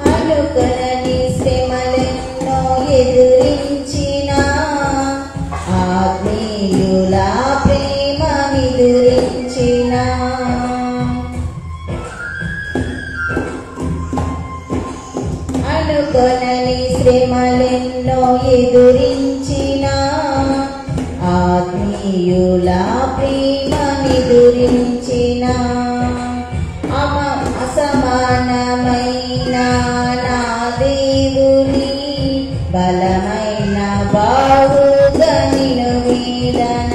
అనుకొనని శ్రమలెన్నో ఎదురించిన ఆత్మీయుల ప్రేమ నిదురించిన అనుకొనని శ్రమలెన్నో ఎదురించిన ఆత్మీయుల ప్రేమ నిదురించిన అసమానమైన నా దేవుని బలమైన బాహుగా నిన్ను వీడన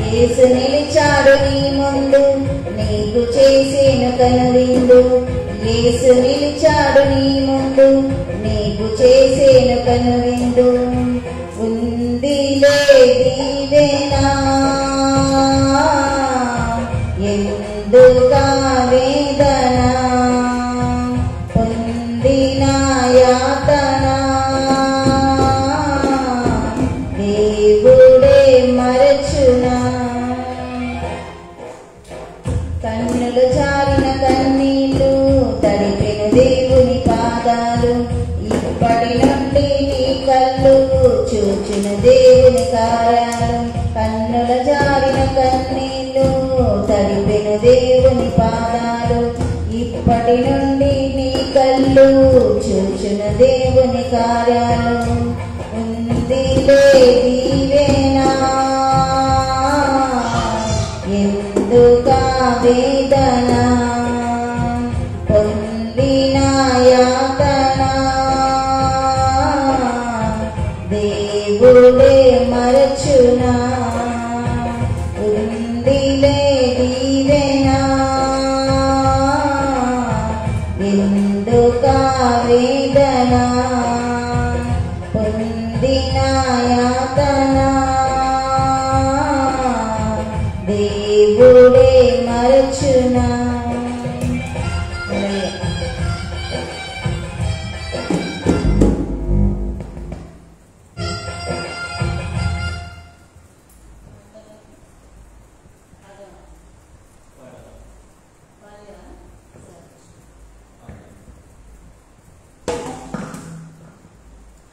యేసు నిలిచాడు నీ ముందు నీకు చేసేను కనువిందు యేసు నిలిచాడు నీ ముందు నీకు చేసేను కనువిందు ఉందిలే దీవెనా ఎందుకా వేదన పొందిన యాతన దేవుడే మరచునా కన్నులు జారిన కన్నీళ్ళు తడిపెను దేవుని పాదాలు ఇప్పటి నుండి నీ కళ్ళు చూచును దేవుని కార్యాలు కన్నుల జారిన కన్నీళ్ళు తడిపెను దేవుని పాదాలు ఇప్పటి నుండి నీ కళ్ళు చూచును దేవుని కార్యాలు ఉందిలే దీవెనా ఎందుకా వేదన పొందిన యాతన దేవుడే మరచునా ఉందిలే దీవెనా ఎందుకా వేదన పొందిన యాతన దేవుడే మరచునా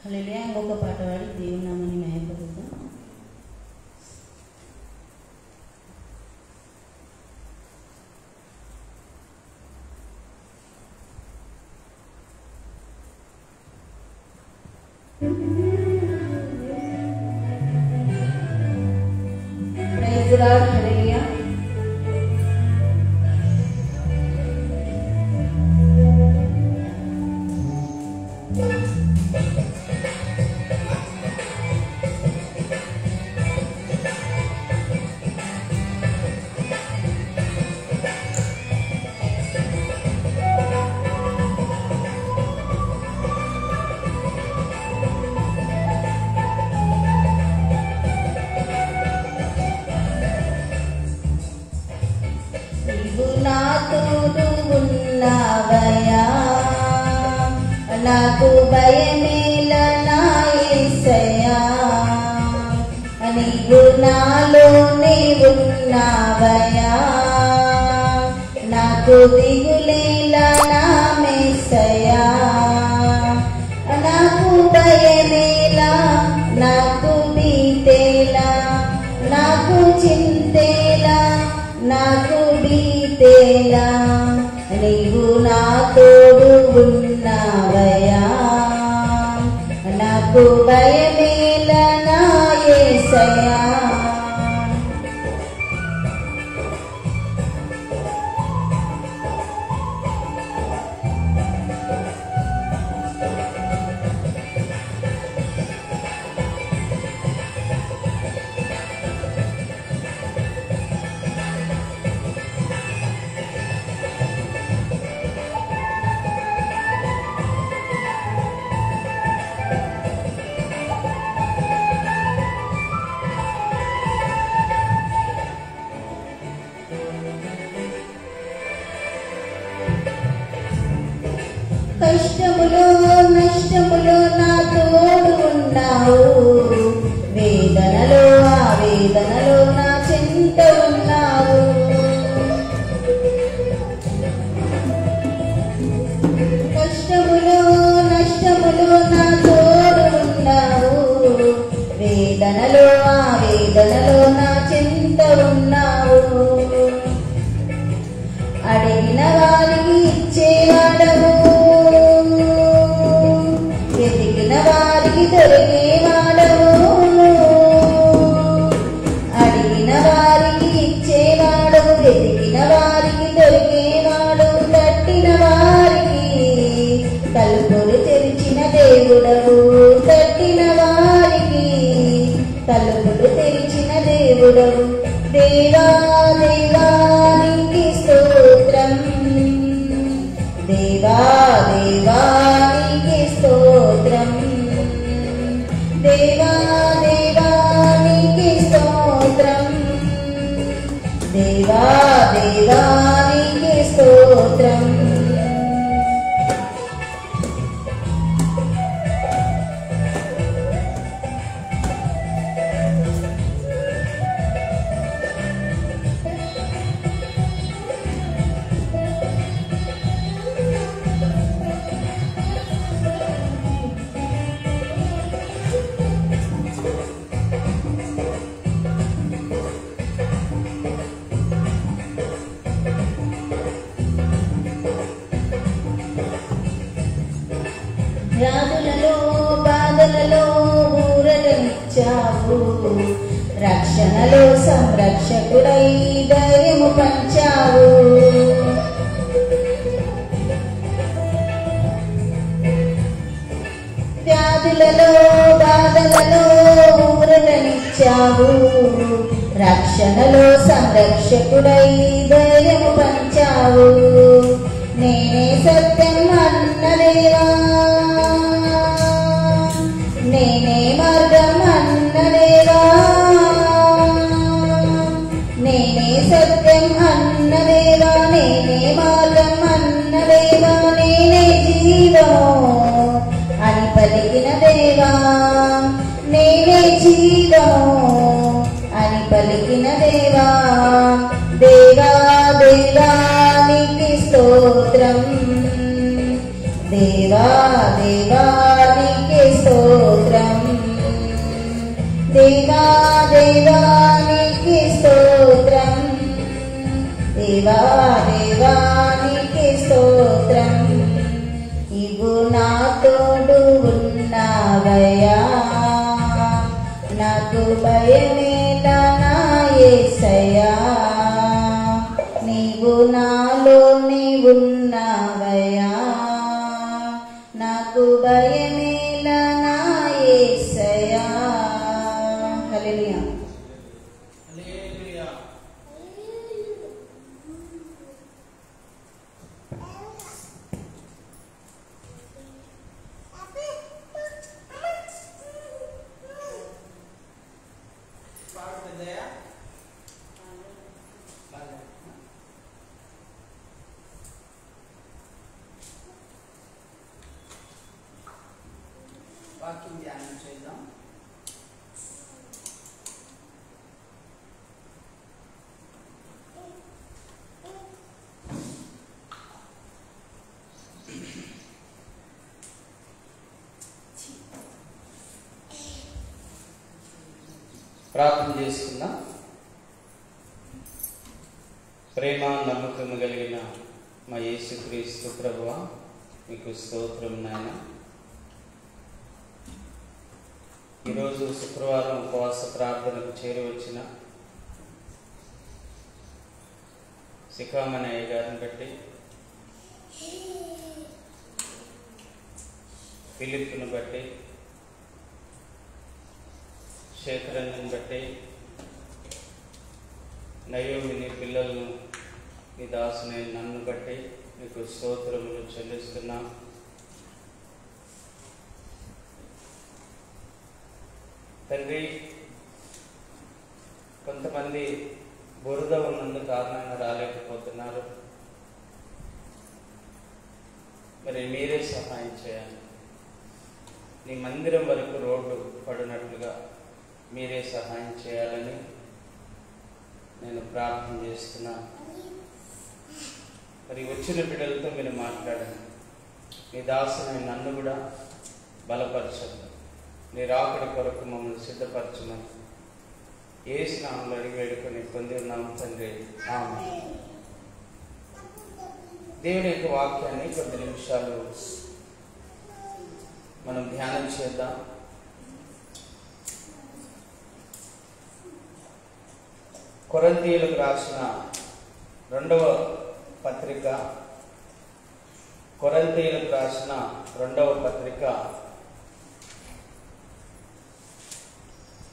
హల్లెలూయా. ఇంకొక పాట పాడి దేవుని నామాన్ని మహిమపరుద్దాం. Praise the lord. హల్లెలూయా. ఉన్నావయ్యా నాకు భయమేల నా యేసయ్యా నీవు నాలోనే ఉన్నావయ్యా నాకు దిగులేల నా యేసయ్యా నాకు భయమేల నాకు భీతేలా నాకు చింతేలా నాకు భీతేలా నీవు నా తోడు ఉన్నావయ్యా నాకు భయమేల నా యేసయ్యా కష్టములో నా తోడు ఉన్నావు, వేదనలో ఆ వేదనలో నా చింత ఉన్నావు. కష్టములో నష్టములో నా తోడు ఉన్నావు, వేదనలో ఆ వేదనలో నా చింత ఉన్నావు. అడిగిన వారికి ఇచ్చేవాడవు, వెతికిన వారికి దొరికేవాడవు. అడిగిన వారికి ఇచ్చేవాడవు, వెతికిన వారికి దొరికేవాడు. తట్టిన వారికి తలుపులు తెరిచిన దేవుడవు, తట్టిన వారికి తలుపులు తెరిచిన దేవుడవు. దేవా దేవా నీకి స్తోత్రం, దేవా దేవా నీకి స్తోత్రం, దేవా దేవా నీకి స్తోత్రం, దేవా దేవా నీకి స్తోత్రం. వ్యాధులలో బాధలలో ఊరటనిచ్చావు, రక్షణలో సంరక్షకుడై ధైర్యము పంచావు. వ్యాధులలో బాధలలో ఊరటనిచ్చావు, రక్షణలో సంరక్షకుడై ధైర్యము పంచావు. నేనే సత్యం అన్న దేవా, నేనే మార్గం అన్న దేవా, నేనే సత్యం అన్న దేవా, నేనే మార్గం అన్న దేవా. నేనే జీవము అని పలికిన దేవా, నేనే జీవము అని పలికిన దేవా. దేవా దేవా నీకి స్తోత్రం, దేవా దేవా నీకి స్తోత్రం, దేవా దేవా నీకి స్తోత్రం, దేవా దేవా నీకి స్తోత్రం. ఇవు నా తోడు ఉన్నావయ్యా, నాకు భయమేలా నా యేసయ్యా. నీవు నాలోనే ఉన్నావయ్యా, నాకు భయమేలా నా యేసయ్యా. హల్లెలూయా. వాక్యం ధ్యానం చేద్దాం. ప్రార్థన చేసుకుందాం. ప్రేమ నమ్మకం కలిగిన మా యేసుక్రీస్తు ప్రభువా, మీకు స్తోత్రం నాయన. ఈరోజు శుక్రవారం ఉపవాస ప్రార్థనకు చేరువచ్చిన శిఖామణి గారిని బట్టి, ఫిలిప్ను బట్టి, శేఖరన్ని బట్టి, నయోమిని పిల్లలను మీ దాసుని నన్ను బట్టి మీకు స్తోత్రములు చెల్లిస్తున్నా. తండ్రి, కొంతమంది బురద ఉన్నందు కారణంగా రాలేకపోతున్నారు. మరి మీరే సహాయం చేయాలి. నీ మందిరం వరకు రోడ్డు పడినట్లుగా మీరే సహాయం చేయాలని నేను ప్రార్థన చేస్తున్నా. మరి వచ్చిన బిడ్డలతో మీరు మాట్లాడండి. నీ దాసుని నన్ను కూడా బలపరచండి. నీ రాకడ కొరకు మమ్మల్ని సిద్ధపరచమని యేసు నామములో అడిగి వేడుకొని పొంది ఉన్నాము తండ్రి, ఆమేన్. దేవుని యొక్క వాక్యాన్ని కొద్ది నిమిషాలు మనం ధ్యానం చేద్దాం. కొరింథీయులకు రాసిన 2వ పత్రిక, కొరింథీయులకు రాసిన 2వ పత్రిక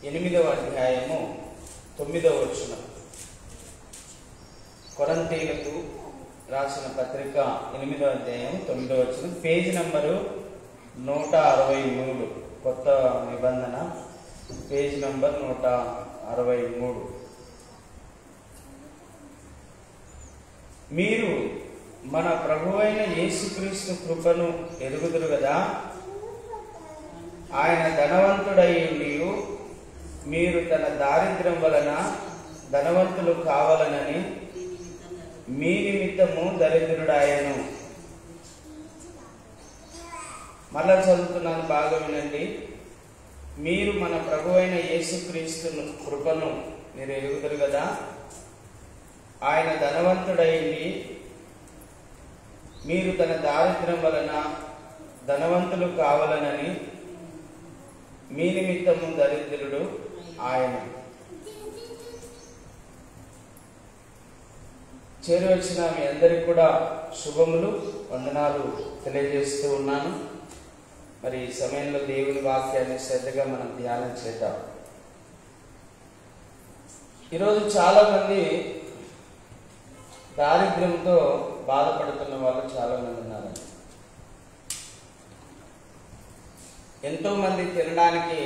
8వ అధ్యాయము 9వ వచనం. కొరింథీయులకు రాసిన పత్రిక 8వ అధ్యాయం 9వ వచనం, పేజీ నంబరు 163, కొత్త నిబంధన, పేజీ నంబర్ 163. మీరు మన ప్రభువైన యేసుక్రీస్తు కృపను ఎరుగుదురు కదా. ఆయన ధనవంతుడయ్యుండి మీరు తన దారిద్ర్యం వలన ధనవంతులు కావాలనని మీ నిమిత్తము దరిద్రుడాయను. మళ్ళా చదువుతున్నాను, బాగా వినండి. మీరు మన ప్రభువైన యేసుక్రీస్తు కృపను మీరు ఎరుగుదురు కదా. ఆయన ధనవంతుడైంది మీరు తన దారిద్ర్యం వలన ధనవంతులు కావాలనని మీ నిమిత్తము దరిద్రుడు ఆయన. చేరువచ్చిన మీ అందరికి కూడా శుభములు, వందనాలు తెలియజేస్తూ ఉన్నాను. మరి ఈ సమయంలో దేవుని వాక్యాన్ని శ్రద్ధగా మనం ధ్యానం చేద్దాం. ఈరోజు చాలా మంది దారిద్ర్యంతో బాధపడుతున్న వాళ్ళు చాలా మంది ఉన్నారు. ఎంతో మంది తినడానికి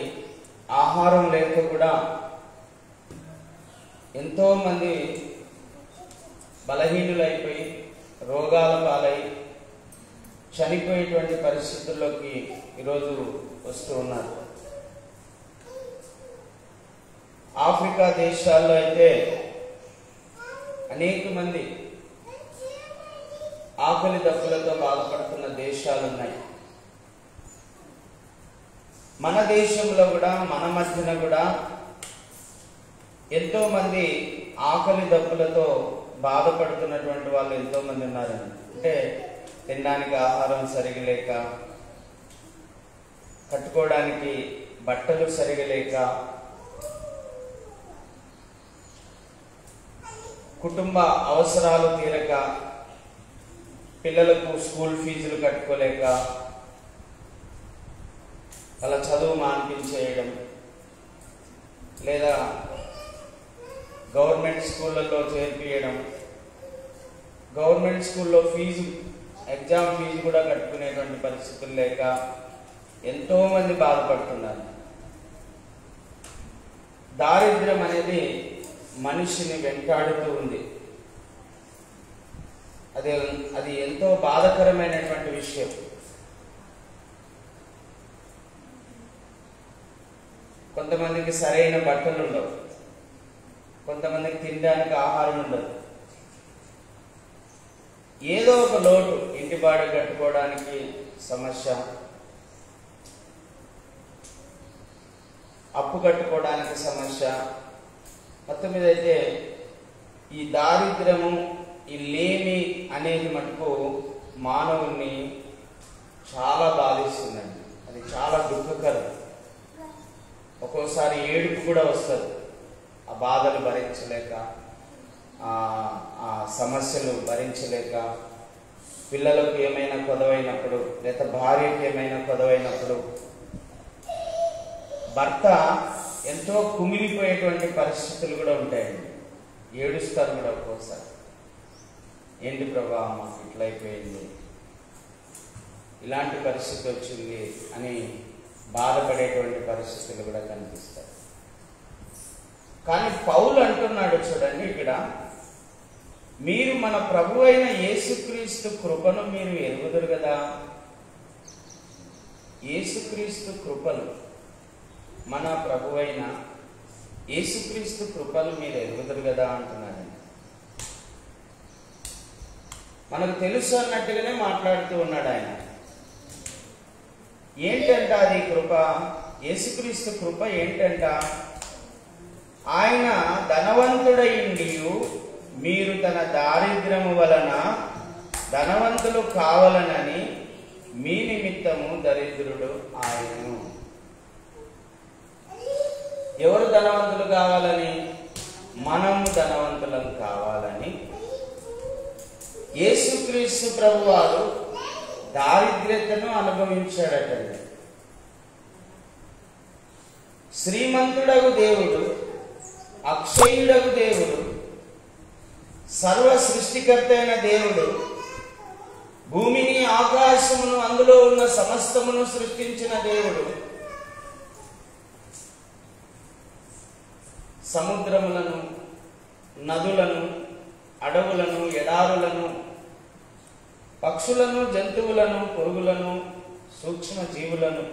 ఆహారం లేక కూడా ఎంతో మంది బలహీనులైపోయి రోగాల పాలై చనిపోయేటువంటి పరిస్థితుల్లోకి ఈరోజు వస్తూ ఉన్నారు. ఆఫ్రికా దేశాల్లో అయితే అనేక మంది ఆకలి దప్పులతో బాధపడుతున్న దేశాలు ఉన్నాయి. మన దేశంలో కూడా, మన మధ్యన కూడా ఎంతో మంది ఆకలి దప్పులతో బాధపడుతున్నటువంటి వాళ్ళు ఎంతో మంది ఉన్నారండి. అంటే తినడానికి ఆహారం సరిగా లేక, కట్టుకోవడానికి బట్టలు సరిగా లేక, కుటుంబ అవసరాలు తీరక, పిల్లలకు స్కూల్ ఫీజులు కట్టుకోలేక, వాళ్ళ చదువు మాన్పించేయడం, లేదా గవర్నమెంట్ స్కూళ్ళల్లో చేర్పియడం, గవర్నమెంట్ స్కూల్లో ఎగ్జామ్ ఫీజు కూడా కట్టుకునేటువంటి పరిస్థితులు లేక ఎంతో మంది బాధపడుతున్నారు. దారిద్ర్యం అనేది మనిషిని వెంటాడుతూ ఉంది. అది ఎంతో బాధకరమైనటువంటి విషయం. కొంతమందికి సరైన బట్టలు ఉండవు, కొంతమందికి తినడానికి ఆహారం ఉండదు, ఏదో ఒక లోటు, ఇంటి బాడ కట్టుకోవడానికి సమస్య, అప్పు కట్టుకోవడానికి సమస్య. మొత్తం మీద అయితే ఈ దారిద్ర్యము, ఈ లేమి అనేది మటుకు మానవుని చాలా బాధిస్తుందండి. అది చాలా దుఃఖకరం. ఒక్కోసారి ఏడుపు కూడా వస్తుంది. ఆ బాధలు భరించలేక, ఆ సమస్యలు భరించలేక, పిల్లలకు ఏమైనా కొదవైనప్పుడు, లేదా భార్యకు ఏమైనా కొదవైనప్పుడు, భర్త ఎంతో కుమిలిపోయేటువంటి పరిస్థితులు కూడా ఉంటాయండి. ఏడుస్తారు కూడా ఒక్కోసారి. ఏంటి ప్రభా మాకు ఇట్లా అయిపోయింది, ఇలాంటి పరిస్థితి వచ్చింది అని బాధపడేటువంటి పరిస్థితులు కూడా కనిపిస్తాయి. కానీ పౌలు అంటున్నాడు చూడండి ఇక్కడ, మీరు మన ప్రభు అయిన యేసుక్రీస్తు కృపను మీరు ఎరుగుదురు కదా. యేసుక్రీస్తు కృపలు, మన ప్రభువైన యేసుక్రీస్తు కృపలు మీరు ఎరుగుదురు కదా అంటున్నాడు. మనకు తెలుసు అన్నట్టుగానే మాట్లాడుతూ ఉన్నాడు ఆయన. ఏంటంట అది కృప? యేసుక్రీస్తు కృప ఏంటంట? ఆయన ధనవంతుడైండి మీరు తన దారిద్ర్యము వలన ధనవంతులు కావాలనని మీ నిమిత్తము దరిద్రుడు ఆయను. ఎవరు ధనవంతులు కావాలని? మనము ధనవంతులం కావాలని యేసుక్రీస్తు ప్రభువారు దారిద్ర్యతను అనుభవించాడటండి. శ్రీమంతుడగు దేవుడు, అక్షయుడగు దేవుడు, సర్వ సృష్టికర్త అయిన దేవుడు భూమిని, ఆకాశమును, అందులో ఉన్న సమస్తమును సృష్టించిన దేవుడు సముద్రములను, నదులను, అడవులను, ఎడారులను, పక్షులను, జంతువులను, పురుగులను, సూక్ష్మ జీవులను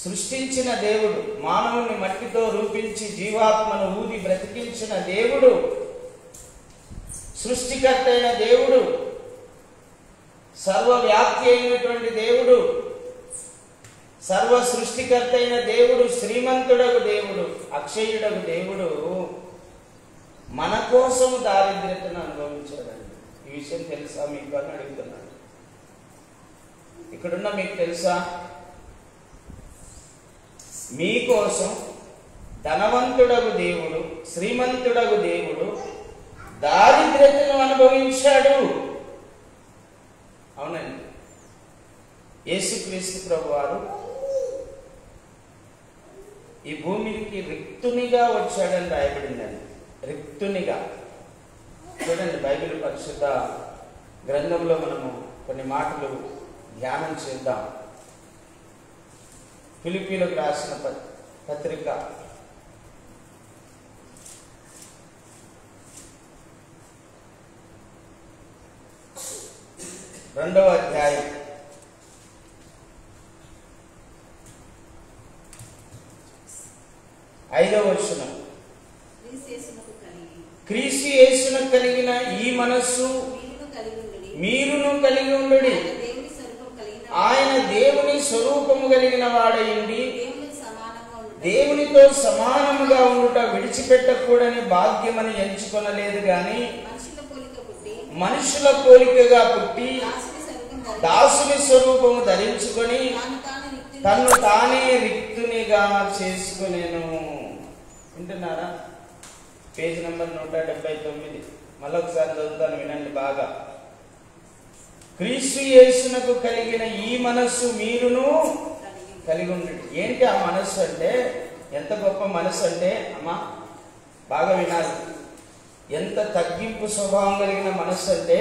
సృష్టించిన దేవుడు, మానవుని మట్టితో రూపించి జీవాత్మను ఊది బ్రతికించిన దేవుడు, సృష్టికర్త అయిన దేవుడు, సర్వవ్యాప్తి అయినటువంటి దేవుడు, సర్వ సృష్టికర్త అయిన దేవుడు, శ్రీమంతుడగు దేవుడు, అక్షయుడగు దేవుడు మన కోసము దారిద్ర్యతను అనుభవించాడండి. ఈ విషయం తెలుసా మీకు అని అడుగుతున్నాడు. ఇక్కడున్న మీకు తెలుసా? మీకోసం ధనవంతుడగు దేవుడు, శ్రీమంతుడగు దేవుడు దారిద్ర్యతను అనుభవించాడు. అవునండి. యేసుక్రీస్తు ప్రభువారు ఈ భూమికి రిక్తునిగా వచ్చాడని రాయబడిందండి. రిక్తునిగా. చూడండి, బైబిల్ పరిశుద్ధ గ్రంథంలో మనము కొన్ని మాటలు ధ్యానం చేద్దాం. ఫిలిప్పీలకు రాసిన పత్రిక 2వ అధ్యాయం 5వ వచనం. క్రీస్తు యేసును కలిగిన ఈ మనస్సు మీరును కలిగి ఉండుడి. ఆయన దేవుని స్వరూపము కలిగిన వాడైండి దేవునితో సమానముగా ఉండుట విడిచిపెట్టకూడని భాగ్యమని ఎంచుకొనలేదు గాని మనుషుల పోలికగా పుట్టి దాసుని స్వరూపము ధరించుకొని తన్ను తానే రిక్తునిగా చేసుకునేను. వింటున్నారా? Page number 179. మళ్ళొకసారి చదువుతాను, వినండి బాగా. క్రీస్తు యేసునకు కలిగిన ఈ మనస్సు మీరును కలిగి ఉండండి. ఏంటి ఆ మనస్సు అంటే? ఎంత గొప్ప మనస్సు అంటే, అమ్మా బాగా వినాలి, ఎంత తగ్గింపు స్వభావం కలిగిన మనస్సు అంటే,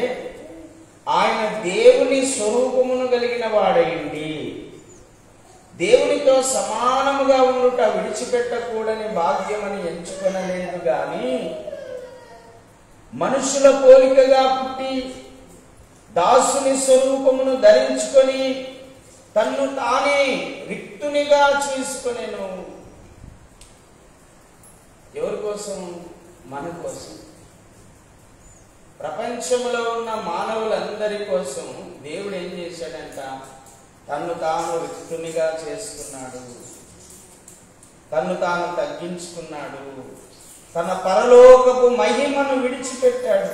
ఆయన దేవుని స్వరూపమును కలిగిన వాడైండి దేవునితో సమానముగా ఉండుట విడిచిపెట్టకూడని భాగ్యమని ఎంచుకొనలేదు గాని మనుషుల పోలికగా పుట్టి దాసుని స్వరూపమును ధరించుకొని తన్ను తానే రిక్తునిగా చేసుకొనెను. ఎవరి కోసం? మన కోసం. ప్రపంచంలో ఉన్న మానవులందరి కోసం దేవుడు ఏం చేశాడంట? తన్ను తాను రిక్తునిగా చేసుకున్నాడు, తన్ను తాను తగ్గించుకున్నాడు, తన పరలోకపు మహిమను విడిచిపెట్టాడు.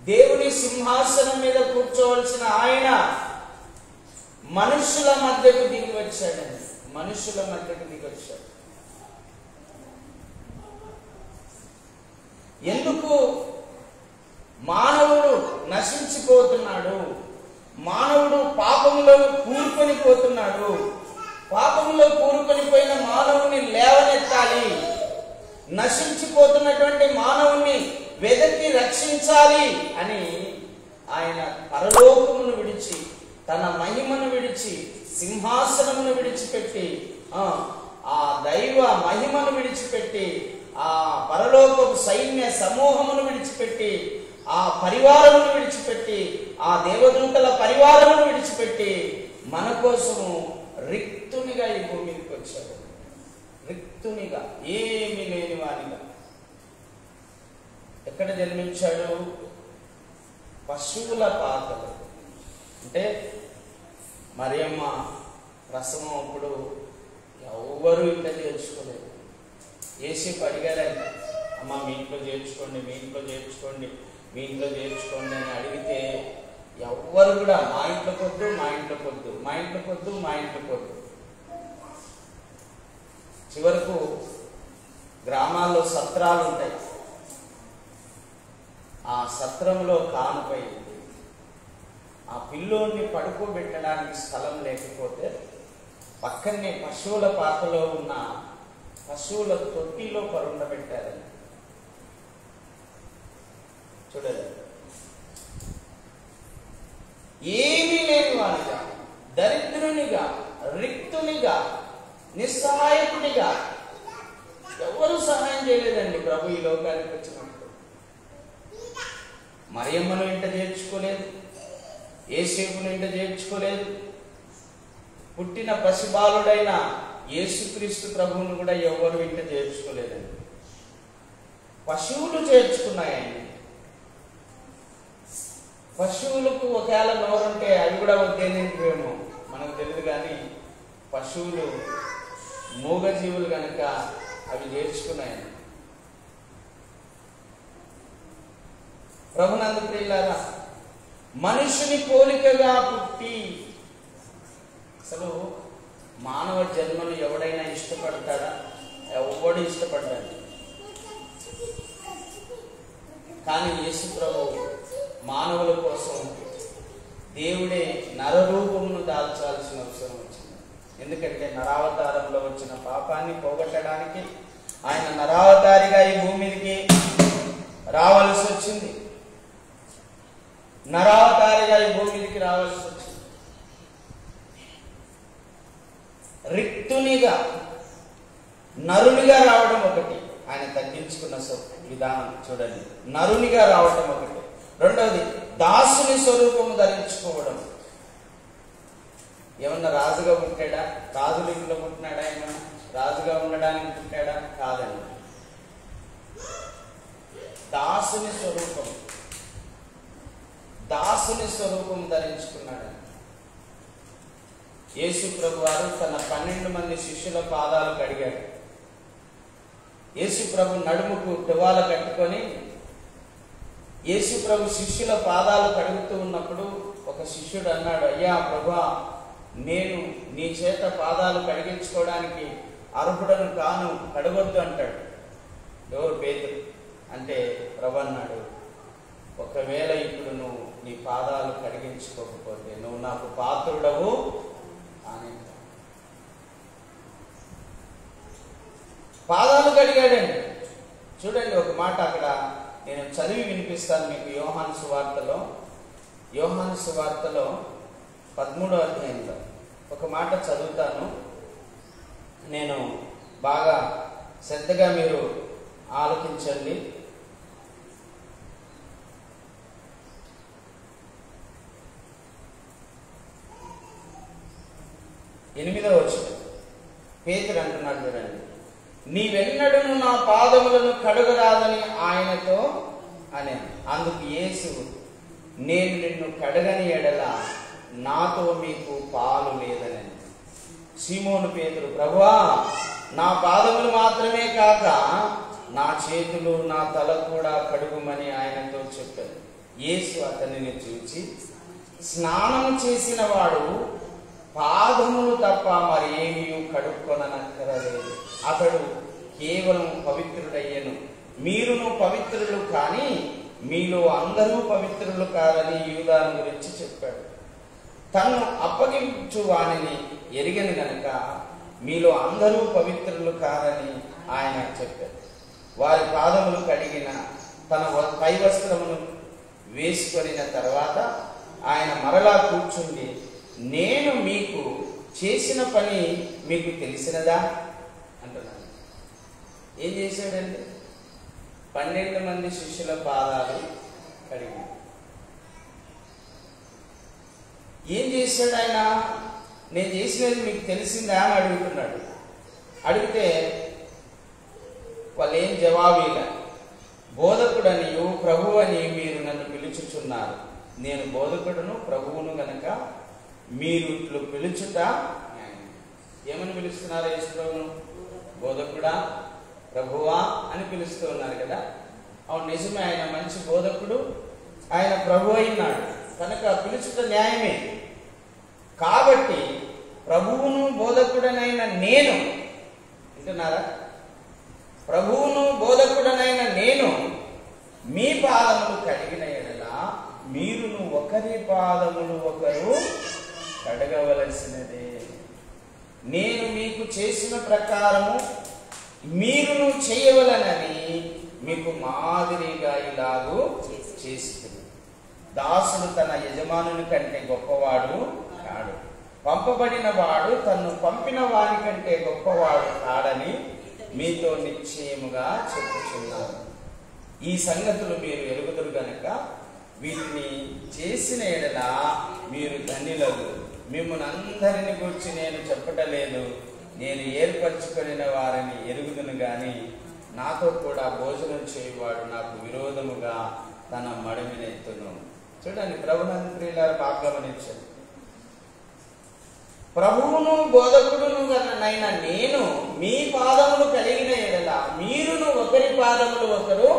దేవుని సింహాసనం మీద కూర్చోవలసిన ఆయన మనుషుల మధ్యకు దిగి వచ్చాడండి. మనుషుల మధ్యకు దిగి వచ్చాడు. ఎందుకు? మానవుడు నశించిపోతున్నాడు, మానవుడు పాపంలో కూరుకొని పోతున్నాడు. పాపంలో కూరుకొని పోయిన మానవుని లేవనెత్తాలి, నశించిపోతున్నటువంటి మానవుని వెదకి రక్షించాలి అని ఆయన పరలోకమును విడిచి, తన మహిమను విడిచి, సింహాసనమును విడిచిపెట్టి, ఆ దైవ మహిమను విడిచిపెట్టి, ఆ పరలోకపు సైన్య సమూహమును విడిచిపెట్టి ఆ పరివారమును విడిచిపెట్టి, ఆ దేవదూతల పరివారమును విడిచిపెట్టి మన కోసము రిక్తునిగా ఈ భూమికి వచ్చాడు. రిక్తునిగా, ఏమీ లేని వానిగా. ఎక్కడ జన్మించాడు? పశువుల పాకలో. అంటే మరియమ్మ ప్రసవం అప్పుడు ఎవరు ఇంట్లో చేర్చుకోలేదు. ఏసేపు అడిగారంట, అమ్మ మీ ఇంట్లో చేర్చుకోండి, మీ ఇంట్లో చేర్చుకోండి, మీ ఇంట్లో చేర్చుకోండి అని అడిగితే ఎవ్వరు కూడా మా ఇంట్లో కొద్దు, మా ఇంట్లో కొద్దు, మా ఇంట్లో కొద్దు, మా ఇంట్లో కొద్దు. చివరకు గ్రామాల్లో సత్రాలు ఉంటాయి. ఆ సత్రంలో కానుపై ఆ పిల్లోని పడుకోబెట్టడానికి స్థలం లేకపోతే పక్కనే పశువుల పాకలో ఉన్న పశువుల తొట్టిలో పరుండబెట్టారని. చూడండి, ఏమీ లేని వాడిగా, దరిద్రునిగా, రిక్తునిగా, నిస్సహాయకునిగా. ఎవరు సహాయం చేయలేదండి ప్రభు ఈ లోకానికి వచ్చినప్పుడు. మరియమ్మను ఇంట చేర్చుకోలేదు, యేసేపును ఇంట చేర్చుకోలేదు. పుట్టిన పసిబాలుడైన యేసుక్రీస్తు ప్రభువును కూడా ఎవరు ఇంట చేర్చుకోలేదండి. పశువులు చేర్చుకున్నాయండి. పశువులకు ఒకవేళ నోరుంటే అవి కూడా వద్దేనేమో మనకు తెలియదు, కానీ పశువులు మూగజీవులు కనుక అవి చేర్చుకున్నాయండి. ప్రభునందు ప్రియులారా, మనుషుని పోలికగా పుట్టి, అసలు మానవ జన్మను ఎవడైనా ఇష్టపడతాడా? ఎవడు ఇష్టపడ్డాడు? కానీ యేసు ప్రభు మానవుల కోసం దేవుడే నరరూపమును దాల్చాల్సిన అవసరం వచ్చింది. ఎందుకంటే నరావతారంలో వచ్చిన పాపాన్ని పోగొట్టడానికి ఆయన నరావతారిగా ఈ భూమికి రావాల్సి వచ్చింది. నరావతారిగా ఈ భూమికి రావాల్సి వచ్చింది. రిక్తునిగా, నరునిగా రావడం ఒకటి, ఆయన తగ్గించుకున్న విధానం చూడండి. నరునిగా రావడం ఒకటి. రెండవది, దాసుని స్వరూపము ధరించుకోవడం. ఏమన్నా రాజుగా పుట్టాడా? రాజుల ఇంట్లో పుట్టినాడా? ఏమన్నా రాజుగా ఉండడానికి పుట్టాడా? కాదండి. దాసుని స్వరూపం, దాసుని స్వరూపం ధరించుకున్నాడు. యేసు ప్రభు వారు తన 12 మంది శిష్యుల పాదాలు కడిగాడు. యేసు ప్రభు నడుముకు టువాల కట్టుకొని యేసు ప్రభు శిష్యుల పాదాలు కడుగుతూ ఉన్నప్పుడు ఒక శిష్యుడు అన్నాడు, అయ్యా ప్రభువా, నేను నీ చేత పాదాలు కడిగించుకోవడానికి అర్హుడను కాను, కడగొద్దు అంటాడు. ఎవరు? పేతురు. అంటే ప్రభు అన్నాడు, ఒకవేళ ఇప్పుడు నువ్వు నీ పాదాలు కడిగించుకోకపోతే నువ్వు నాకు పాత్రుడవు అని. పాదాలు కడిగాడండి. చూడండి, ఒక మాట అక్కడ నేను చదివి వినిపిస్తాను మీకు. యోహాను సువార్తలో 13వ అధ్యాయంలో ఒక మాట చదువుతాను. నేను బాగా శ్రద్ధగా మీరు ఆలోచించండి. ఎనిమిదవ వచనం పేతురు అంటున్నాడు చూడండి, నీవెన్నడను నా పాదములను కడగరాదని ఆయనతో అని. అందుకు యేసు, నేను నిన్ను కడగని ఎడల నాతో మీకు పాలు లేదని. సీమోను పేతురు, ప్రభువా, నా పాదములు మాత్రమే కాక నా చేతులు, నా తల కూడా కడుగుమని ఆయనతో చెప్పాడు. యేసు అతనిని చూచి, స్నానం చేసిన వాడు పాదములు తప్ప మరి ఏమీ కడుక్కొననక్కరలేదు, అతడు కేవలం పవిత్రుడయ్యను. మీరును పవిత్రులు, కానీ మీలో అందరూ పవిత్రులు కాదని యూదాను గురించి చెప్పాడు. తను అప్పగించు వానిని ఎరిగను గనుక మీలో అందరూ పవిత్రులు కారని ఆయన చెప్పాడు. వారి పాదములు కడిగిన తన పై వస్త్రమును వేసుకొనిన తర్వాత ఆయన మరలా కూర్చుండి, నేను మీకు చేసిన పని మీకు తెలిసినదా అంటున్నాను. ఏం చేశాడండి? 12 మంది శిష్యుల పాదాలు కడిగి. ఏం చేశాడు ఆయన? నేను చేసినది మీకు తెలిసిందా అని అడుగుతున్నాడు. అడిగితే వాళ్ళు ఏం జవాబు ఇలా, బోధకుడనియు ప్రభు అని మీరు నన్ను పిలుచుచున్నారు. నేను బోధకుడును ప్రభువును గనక మీరు ఇట్లు పిలుచుట ఏమని పిలుస్తున్నారు? యేసుప్రభును బోధకుడా, ప్రభువా అని పిలుస్తూ ఉన్నారు కదా. అవును, నిజమే, ఆయన మంచి బోధకుడు, ఆయన ప్రభు అయినాడు కనుక పిలుచుట న్యాయమే. కాబట్టి ప్రభువును బోధకుడనైన నేను, వింటున్నారా? ప్రభువును బోధకుడనైన నేను మీ పాదములు కడిగిన ఎడల మీరును ఒకరి పాదములు ఒకరు కడగవలసినదే. నేను మీకు చేసిన ప్రకారము మీరును చేయవలనని మీకు మాదిరిగా ఇలాగూ చేస్తుంది. దాసుడు తన యజమానుని కంటే గొప్పవాడు కాడు, పంపబడిన వాడు తన్ను పంపిన వాని కంటే గొప్పవాడు కాడని మీతో నిశ్చయముగా చెప్పుచున్నాను. ఈ సంగతులు మీరు ఎరుగుదురు గనక వీటిని చేసిన ఎడల మీరు ధన్యులగు. మిమ్మల్ని అందరిని గురించి నేను చెప్పటలేదు, నేను ఏర్పరచుకొనిన వారిని ఎరుగుదును గాని నాతో కూడా భోజనం చేయువాడు నాకు విరోధముగా తన మడిమినెత్తును. చూడండి, ప్రభునంద్రిలారు బాగా గమనించండి. ప్రభువును బోధకుడును నైనా నేను మీ పాదములు కలిగిన ఎడల మీరును ఒకరి పాదములు ఒకరు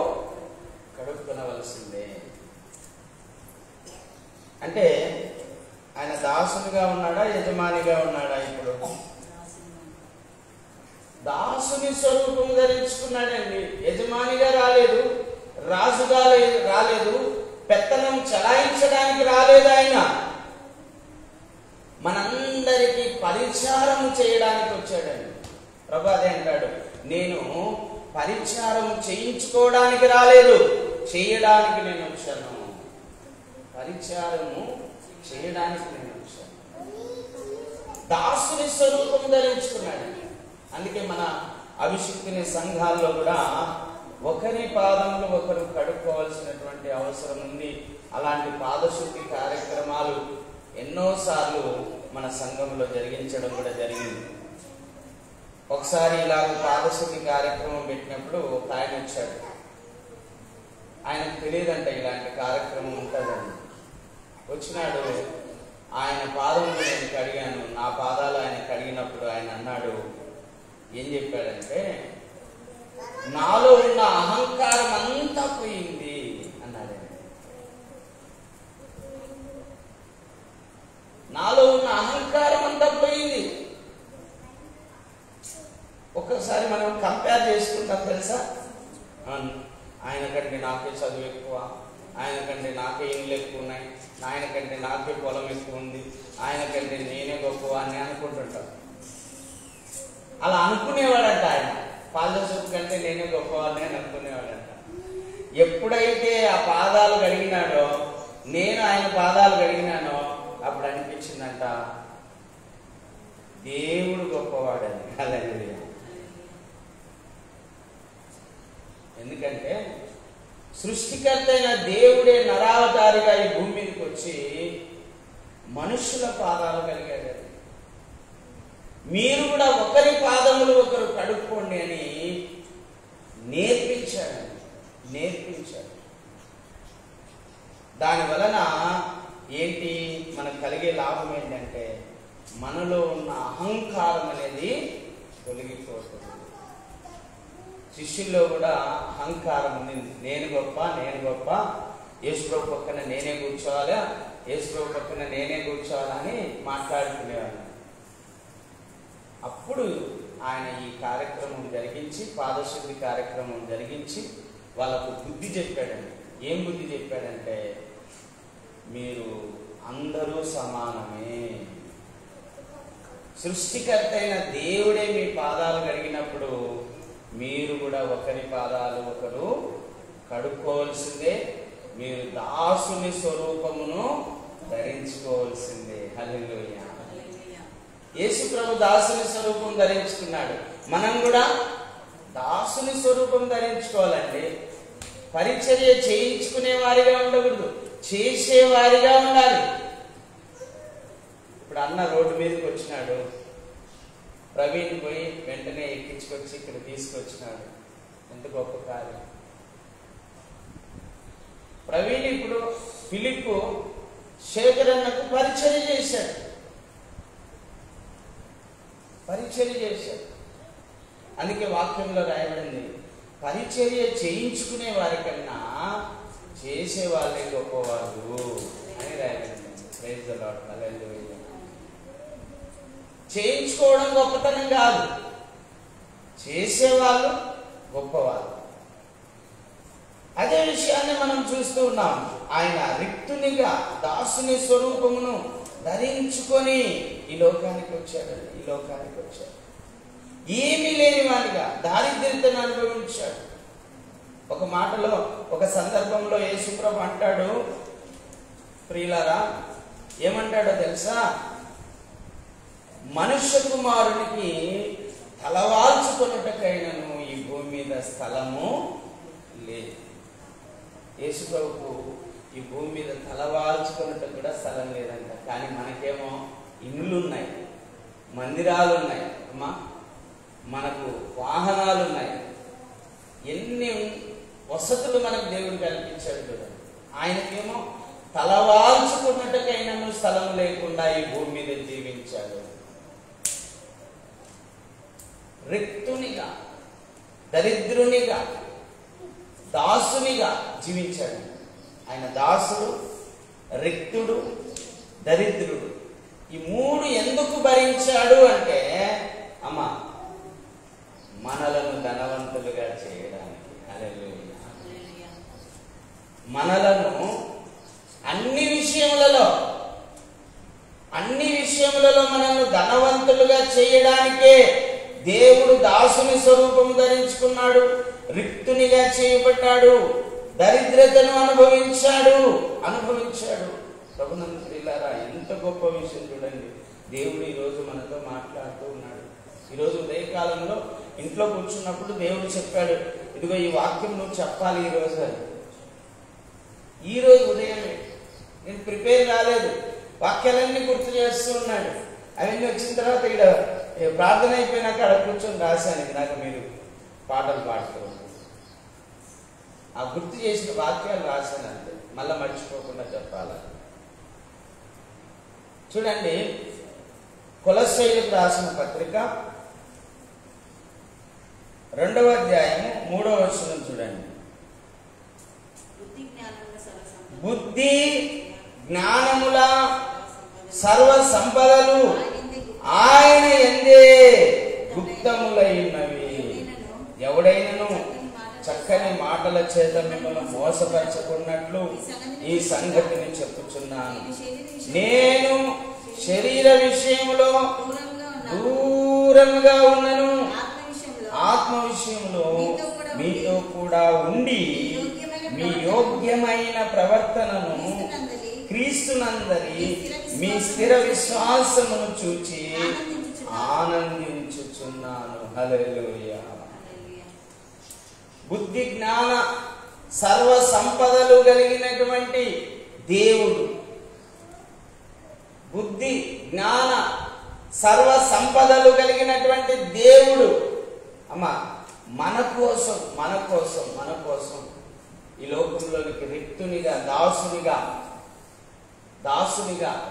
కడుక్కునవలసిందే. అంటే ఆయన దాసునిగా ఉన్నాడా, యజమానిగా ఉన్నాడా? ఇప్పుడు దాసుని స్వరూపం ధరించుకున్నాడండి. యజమానిగా రాలేదు, రాజుగా రాలేదు, పెత్తనం చలాయించడానికి రాలేదు. ఆయన మనందరికీ పరిచారం చేయడానికి వచ్చాడండి. ప్రభు అదే అంటాడు, నేను పరిచారం చేయించుకోవడానికి రాలేదు, చేయడానికి నేను వచ్చాను. పరిచారము చేయడానికి నేను వచ్చాను. దాసుని స్వరూపం ధరించుకున్నాడు. అందుకే మన అభిషిక్తుని సంఘాల్లో కూడా ఒకరి పాదములు ఒకరు కడుక్కోవాల్సినటువంటి అవసరం ఉంది. అలాంటి పాదశుద్ధి కార్యక్రమాలు ఎన్నోసార్లు మన సంఘంలో జరిగించడం కూడా జరిగింది. ఒకసారి ఇలాగ పాదశుద్ధి కార్యక్రమం పెట్టినప్పుడు ఒక ఆయన వచ్చాడు. ఆయనకు తెలియదంట ఇలాంటి కార్యక్రమం ఉంటుందని. వచ్చినాడు, ఆయన పాదములు నేను కడిగాను. నా పాదాలు ఆయన కడిగినప్పుడు ఆయన అన్నాడు, ఏం చెప్పాడంటే, నాలో ఉన్న అహంకారం అంతా పోయింది అన్నాడు. నాలో ఉన్న అహంకారం అంతా పోయింది. ఒక్కసారి మనం కంపేర్ చేసుకుంటాం తెలుసా? ఆయన కంటే నాకే చదువు ఎక్కువ, ఆయన కంటే నాకే ఇండ్లు ఎక్కువ ఉన్నాయి, ఆయన కంటే నాకే పొలం ఎక్కువ ఉంది, ఆయన కంటే నేనే గొప్ప అని అనుకుంటుంటాం. అలా అనుకునేవాడంట ఆయన. పాదశుద్ధి కంటే నేనే గొప్పవాడిని అని అనుకునేవాడంట. ఎప్పుడైతే ఆ పాదాలు కడిగినాడో, నేను ఆయన పాదాలు కడిగినానో, అప్పుడు అనిపించిందంట దేవుడు గొప్పవాడని. హల్లెలూయా. ఎందుకంటే సృష్టికర్త అయిన దేవుడే నరావతారిగా ఈ భూమి మీదకి వచ్చి మనుషుల పాదాలు కలిగాడు. మీరు కూడా ఒకరి పాదములు ఒకరు కడుక్కోండి అని నేర్పించాడు. దాని వలన ఏంటి మనకు కలిగే లాభం ఏంటంటే, మనలో ఉన్న అహంకారం అనేది తొలగిపోతుంది. శిష్యుల్లో కూడా అహంకారం ఉంది. నేను గొప్ప, యేసుప్రభు పక్కన నేనే కూర్చోవాలా, యేసుప్రభు పక్కన నేనే కూర్చోవాలా అని మాట్లాడుకునేవాళ్ళు. అప్పుడు ఆయన ఈ కార్యక్రమం జరిగించి, పాదశుద్ధి కార్యక్రమం జరిగించి వాళ్ళకు బుద్ధి చెప్పాడండి. ఏం బుద్ధి చెప్పాడంటే, మీరు అందరూ సమానమే. సృష్టికర్త అయిన దేవుడే మీ పాదాలు కడిగినప్పుడు మీరు కూడా ఒకరి పాదాలు ఒకరు కడుక్కోవాల్సిందే. మీరు దాసుని స్వరూపమును ధరించుకోవాల్సిందే. హల్లెలూయా. యేసు ప్రభు దాసుని స్వరూపం ధరించుకున్నాడు. మనం కూడా దాసుని స్వరూపం ధరించుకోవాలండి. పరిచర్య చేయించుకునే వారిగా ఉండకూడదు, చేసేవారిగా ఉండాలి. ఇప్పుడు అన్న రోడ్డు మీదకి వచ్చినాడు, ప్రవీణ్ పోయి వెంటనే ఎక్కించుకొచ్చి ఇక్కడ తీసుకొచ్చినాడు. ఎంత గొప్ప కార్యం. ప్రవీణ్ ఇప్పుడు ఫిలిప్పు శేఖర్ అన్నకు పరిచర్య చేశాడు. అందుకే వాక్యంలో రాయబడింది, పరిచర్య చేయించుకునే వారికన్నా చేసే వాళ్ళే గొప్పవారు అని రాయబడింది. Praise the lord. హల్లెలూయా. చేయించుకోవడం గొప్పతనం కాదు, చేసేవాళ్ళు గొప్పవాళ్ళు. అదే విషయాన్ని మనం చూస్తూ ఉన్నాం. ఆయన రిక్తునిగా దాసుని స్వరూపమును ధరించుకొని ఈ లోకానికి వచ్చాడు. ఏమీ లేని వాడిగా దారిద్ర్యతను అనుభవించాడు. ఒక మాటలో, ఒక సందర్భంలో యేసుప్రభు అంటాడు, ప్రియులారా, ఏమంటాడో తెలుసా? మనుష్య కుమారునికి తలవాల్చుకొనుటకైనను ఈ భూమి మీద స్థలము లేదు. యేసుప్రభుకు ఈ భూమి మీద తలవాల్చుకొనుట కూడా స్థలం లేదంట. కానీ మనకేమో ఇండ్లు ఉన్నాయి, మందిరాలు ఉన్నాయి, అమ్మా, మనకు వాహనాలు ఉన్నాయి, ఎన్ని వసతులు మనకు దేవుడు కల్పించాడు కదా. ఆయనకేమో తలవాల్చుకున్నట్టుకైనా స్థలం లేకుండా ఈ భూమి మీద జీవించాడు. రిక్తునిగా, దరిద్రునిగా, దాసునిగా జీవించాడు. ఆయన దాసుడు, రిక్తుడు, దరిద్రుడు. ఈ మూడు ఎందుకు భరించాడు అంటే, అమ్మా, మనలను ధనవంతులుగా చేయడానికి. హల్లెలూయా. మనలను అన్ని విషయములలో మనల్ని ధనవంతులుగా చేయడానికే దేవుడు దాసుని స్వరూపము ధరించుకున్నాడు, రిక్తునిగా చేయబడ్డాడు, దరిద్రతను అనుభవించాడు. ప్రభునందులారా, ఎంత గొప్ప విషయం చూడండి. దేవుడు ఈరోజు మనతో మాట్లాడుతూ ఉన్నాడు. ఈరోజు ఉదయకాలంలో ఇంట్లో కూర్చున్నప్పుడు దేవుడు చెప్పాడు, ఇదిగో ఈ వాక్యం నువ్వు చెప్పాలి ఈరోజు అని. ఈరోజు ఉదయమే, నేను ప్రిపేర్ కాలేదు, వాక్యాలన్నీ గుర్తు చేస్తూ ఉన్నాడు. అవన్నీ వచ్చిన తర్వాత ఇక్కడ ప్రార్థన అయిపోయినాక అక్కడ కూర్చొని రాశాను. ఇందాక మీరు పాటలు పాడుతూ ఆ గుర్తు చేసిన వాక్యాలు రాశాను అంతే, మళ్ళా మర్చిపోకుండా చెప్పాలి. చూడండి, కొలస్సీయులకు రాసిన పత్రిక 2వ అధ్యాయము 3వ వచనం చూడండి. బుద్ధి జ్ఞానముల సర్వ సంపదలు ఆయన యందే గుప్తములైనవి. ఎవడైనను చక్కని మాటల చేత మిమ్మల్ని మోసపరచుకున్నట్లు ఈ సంగతిని చెప్పుచున్నాను. నేను శరీర విషయంలో దూరంగా ఉన్నను, ఆత్మ విషయంలో మీతో కూడా ఉండి మీ యోగ్యమైన ప్రవర్తనను క్రీస్తునందరి మీ స్థిర విశ్వాసమును చూచి ఆనందించుచున్నాను. హల్లెలూయా. బుద్ధి జ్ఞాన సర్వ సంపదలు కలిగినటువంటి దేవుడు, బుద్ధి జ్ఞాన సర్వ సంపదలు కలిగినటువంటి దేవుడు అమ్మా మన కోసం ఈ లోకంలోనికి రిక్తునిగా, దాసునిగా,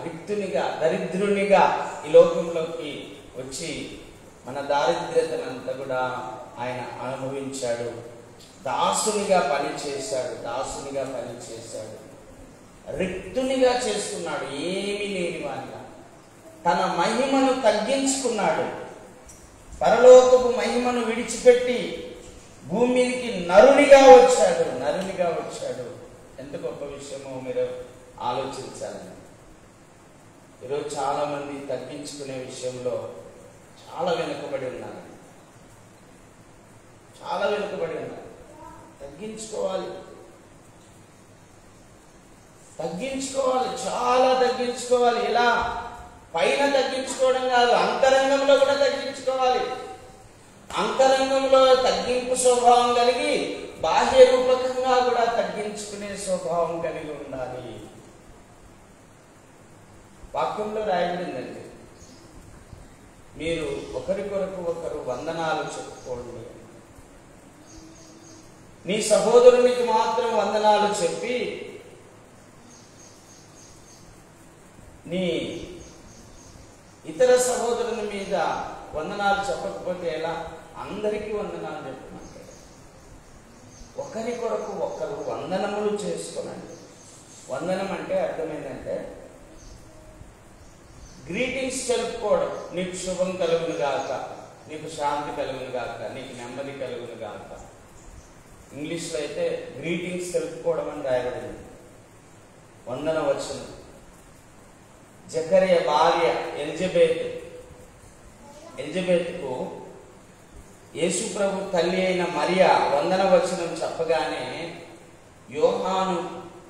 రిక్తునిగా, దరిద్రునిగా ఈ లోకంలోకి వచ్చి మన దారిద్ర్యతనంతా కూడా ఆయన అనుభవించాడు. దాసునిగా పనిచేశాడు, రిక్తునిగా చేసుకున్నాడు, ఏమీ లేని వాడిగా తన మహిమను తగ్గించుకున్నాడు. పరలోకపు మహిమను విడిచిపెట్టి భూమికి నరునిగా వచ్చాడు. ఎంత గొప్ప విషయమో మీరు ఆలోచించాలని. ఈరోజు చాలా మంది తగ్గించుకునే విషయంలో చాలా వెనుకబడి ఉన్నారు. తగ్గించుకోవాలి, చాలా తగ్గించుకోవాలి. ఇలా పైన తగ్గించుకోవడం కాదు, అంతరంగంలో కూడా తగ్గించుకోవాలి. అంతరంగంలో తగ్గింపు స్వభావం కలిగి బాహ్య రూపకంగా ఖచ్చితంగా కూడా తగ్గించుకునే స్వభావం కలిగి ఉండాలి. వాక్యంలో రాయబడిందండి, మీరు ఒకరికొరకు ఒకరు వందనాలు చెప్పుకోండి. నీ సహోదరునికి మాత్రం వందనాలు చెప్పి నీ ఇతర సహోదరుని మీద వందనాలు చెప్పకపోతే ఎలా? అందరికీ వందనాలు చెప్పమంటే ఒకరి కొరకు ఒకరు వందనములు చేసుకోనండి. వందనం అంటే అర్థమైందంటే గ్రీటింగ్స్ తెలుపుకోవడం. నీకు శుభం కలుగును గాక, నీకు శాంతి కలుగును గాక, నీకు నెమ్మది కలుగును గాక. ఇంగ్లీష్లో అయితే గ్రీటింగ్స్ తెలుపుకోవడం అని రాయబడింది. వందన వచనం. జకర్య భార్య ఎలిజబెత్కు యేసు ప్రభు తల్లి అయిన మరియా వందన వచనం చెప్పగానే యోహాను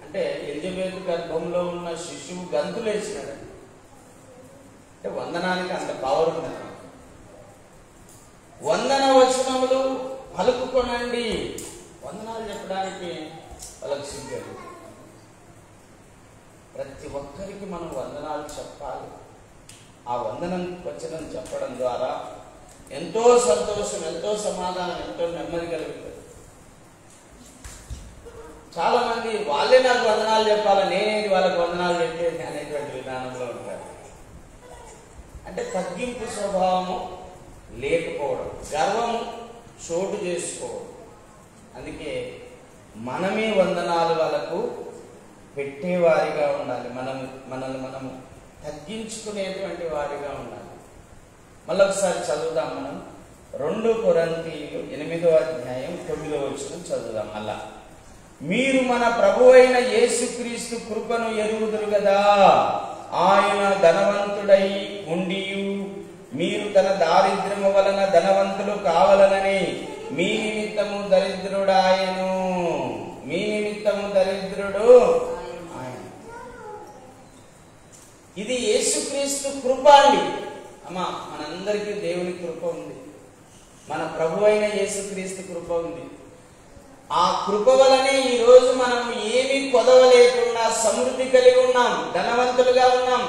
అంటే ఎలిజబెత్ గర్భంలో ఉన్న శిశువు గంతులేసినాడు. అంటే వందనానికి అంత పవర్ ఉన్నది. వందన వచనములు పలుకుకొనండి. వందనాలు చెప్పడానికి వాళ్ళకి సిగ్గారు. ప్రతి ఒక్కరికి మనం వందనాలు చెప్పాలి. ఆ వందనం వచనం చెప్పడం ద్వారా ఎంతో సంతోషం, ఎంతో సమాధానం, ఎంతో నెమ్మది కలుగుతుంది. చాలా మంది వాళ్ళే నాకు వందనాలు చెప్పాలి, నేనేది వాళ్ళకి వందనాలు చెప్పేది అనేటువంటి విధానంలో ఉంటారు. అంటే తగ్గింపు స్వభావము లేకపోవడం, గర్వము చోటు చేసుకోవడం. అందుకే మనమే వందనాలు వాళ్ళకు పెట్టేవారిగా ఉండాలి. మనల్ని మనము తగ్గించుకునేటువంటి వారిగా ఉండాలి. మళ్ళీ ఒకసారి చదువుదాం. మనం 2 కొరింథీయులు 8వ అధ్యాయం 9వ వచనం చదువుదాం. మళ్ళా, మీరు మన ప్రభువైన యేసుక్రీస్తు కృపను ఎరుగుదురు కదా. ఆయన ధనవంతుడై ఉండియు మీరు తన దారిద్ర్యము వలన ధనవంతులు కావాలనని మీ నిమిత్తము దరిద్రుడాయను. మీ నిమిత్తము దరిద్రుడు ఆయన. ఇది యేసుక్రీస్తు కృప అండి. అమ్మా, మనందరికీ దేవుని కృప ఉంది. మన ప్రభు అయిన యేసుక్రీస్తు కృప ఉంది. ఆ కృప వలనే ఈ రోజు మనం ఏమీ కొదవ లేకుండా సమృద్ధి కలిగి ఉన్నాం, ధనవంతులుగా ఉన్నాం.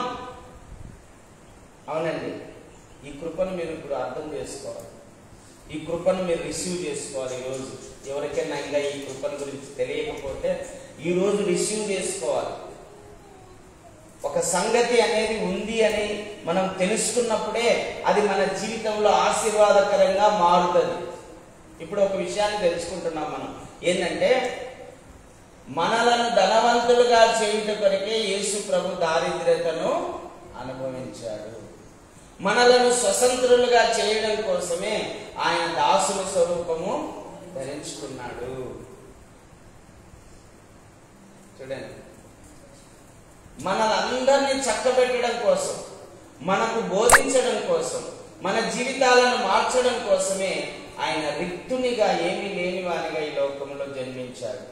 అవునండి, ఈ కృపను మీరు ఇప్పుడు అర్థం చేసుకోవాలి. ఈ కృపను మీరు రిసీవ్ చేసుకోవాలి. ఈరోజు ఎవరికైనా ఇంకా ఈ కృపను గురించి తెలియకపోతే ఈరోజు రిసీవ్ చేసుకోవాలి. ఒక సంగతి అనేది ఉంది అని మనం తెలుసుకున్నప్పుడే అది మన జీవితంలో ఆశీర్వాదకరంగా మారుతుంది. ఇప్పుడు ఒక విషయాన్ని తెలుసుకుంటున్నాం మనం. ఏంటంటే, మనలను ధనవంతులుగా చేయుట కొరకే యేసు ప్రభు దారిద్ర్యతను అనుభవించాడు. మనలను స్వతంత్రులుగా చేయడం కోసమే ఆయన దాసుల స్వరూపము ధరించుకున్నాడు. చూడండి, మనలందరినీ చక్కబెట్టడం కోసం, మనకు బోధించడం కోసం, మన జీవితాలను మార్చడం కోసమే ఆయన రిక్తునిగా, ఏమీ లేని వారిగా ఈ లోకంలో జన్మించాడు.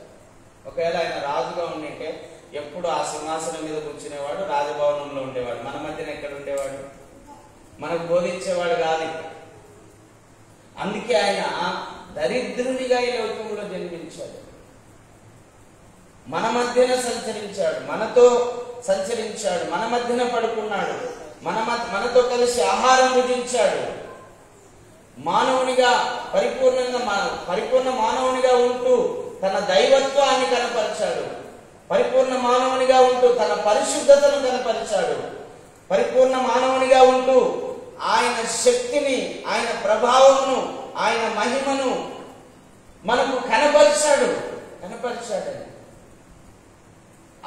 ఒకవేళ ఆయన రాజుగా ఉండింటే ఎప్పుడు ఆ సింహాసనం మీద కూర్చునేవాడు, రాజభవనంలో ఉండేవాడు. మన మధ్యన ఎక్కడ ఉండేవాడు? మనకు బోధించేవాడు కాదు. అందుకే ఆయన దరిద్రునిగా ఈ లోకంలో జన్మించాడు. మన మధ్యన సంచరించాడు, మనతో సంచరించాడు, మన మధ్యన పడుకున్నాడు, మనతో కలిసి ఆహారం భుజించాడు. మానవునిగా పరిపూర్ణ మానవునిగా ఉంటూ తన దైవత్వాన్ని కనపరిచాడు. పరిపూర్ణ మానవునిగా ఉంటూ తన పరిశుద్ధతను కనపరిచాడు. పరిపూర్ణ మానవునిగా ఉంటూ ఆయన శక్తిని, ఆయన ప్రభావమును, ఆయన మహిమను మనకు కనపరిచాడు.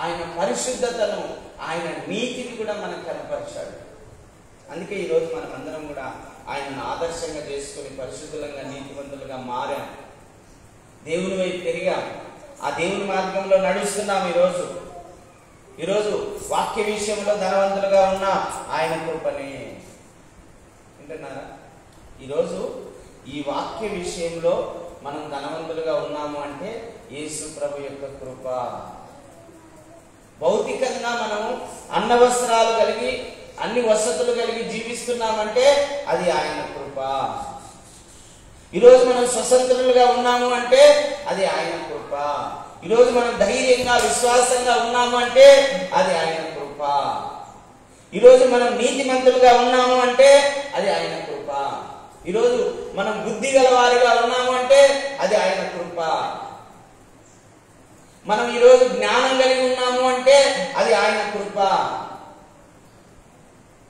ఆయన పరిశుద్ధతను, ఆయన నీతిని కూడా మనకు కనపరిచాడు. అందుకే ఈరోజు మనం అందరం కూడా ఆయనను ఆదర్శంగా చేసుకుని పరిశుద్ధులంగా, నీతివంతులుగా మారాం. దేవుని వైపు పెరిగాం. ఆ దేవుని మార్గంలో నడుస్తున్నాం. ఈరోజు వాక్య విషయంలో ధనవంతులుగా ఉన్న ఆయన కృపని వింటున్నారా? ఈరోజు ఈ వాక్య విషయంలో మనం ధనవంతులుగా ఉన్నాము అంటే యేసు ప్రభు యొక్క కృప. భౌతికంగా మనము అన్న వస్త్రాలు కలిగి, అన్ని వసతులు కలిగి జీవిస్తున్నామంటే అది ఆయన కృప. ఈరోజు మనం స్వతంత్రులుగా ఉన్నాము అంటే అది ఆయన కృప. ఈరోజు మనం ధైర్యంగా విశ్వాసంగా ఉన్నాము అంటే అది ఆయన కృప. ఈరోజు మనం నీతిమంతులుగా ఉన్నాము అంటే అది ఆయన కృప. ఈరోజు మనం బుద్ధి గల వారిగా ఉన్నాము అంటే అది ఆయన కృప. మనం ఈరోజు జ్ఞానం కలిగి ఉన్నాము అంటే అది ఆయన కృప.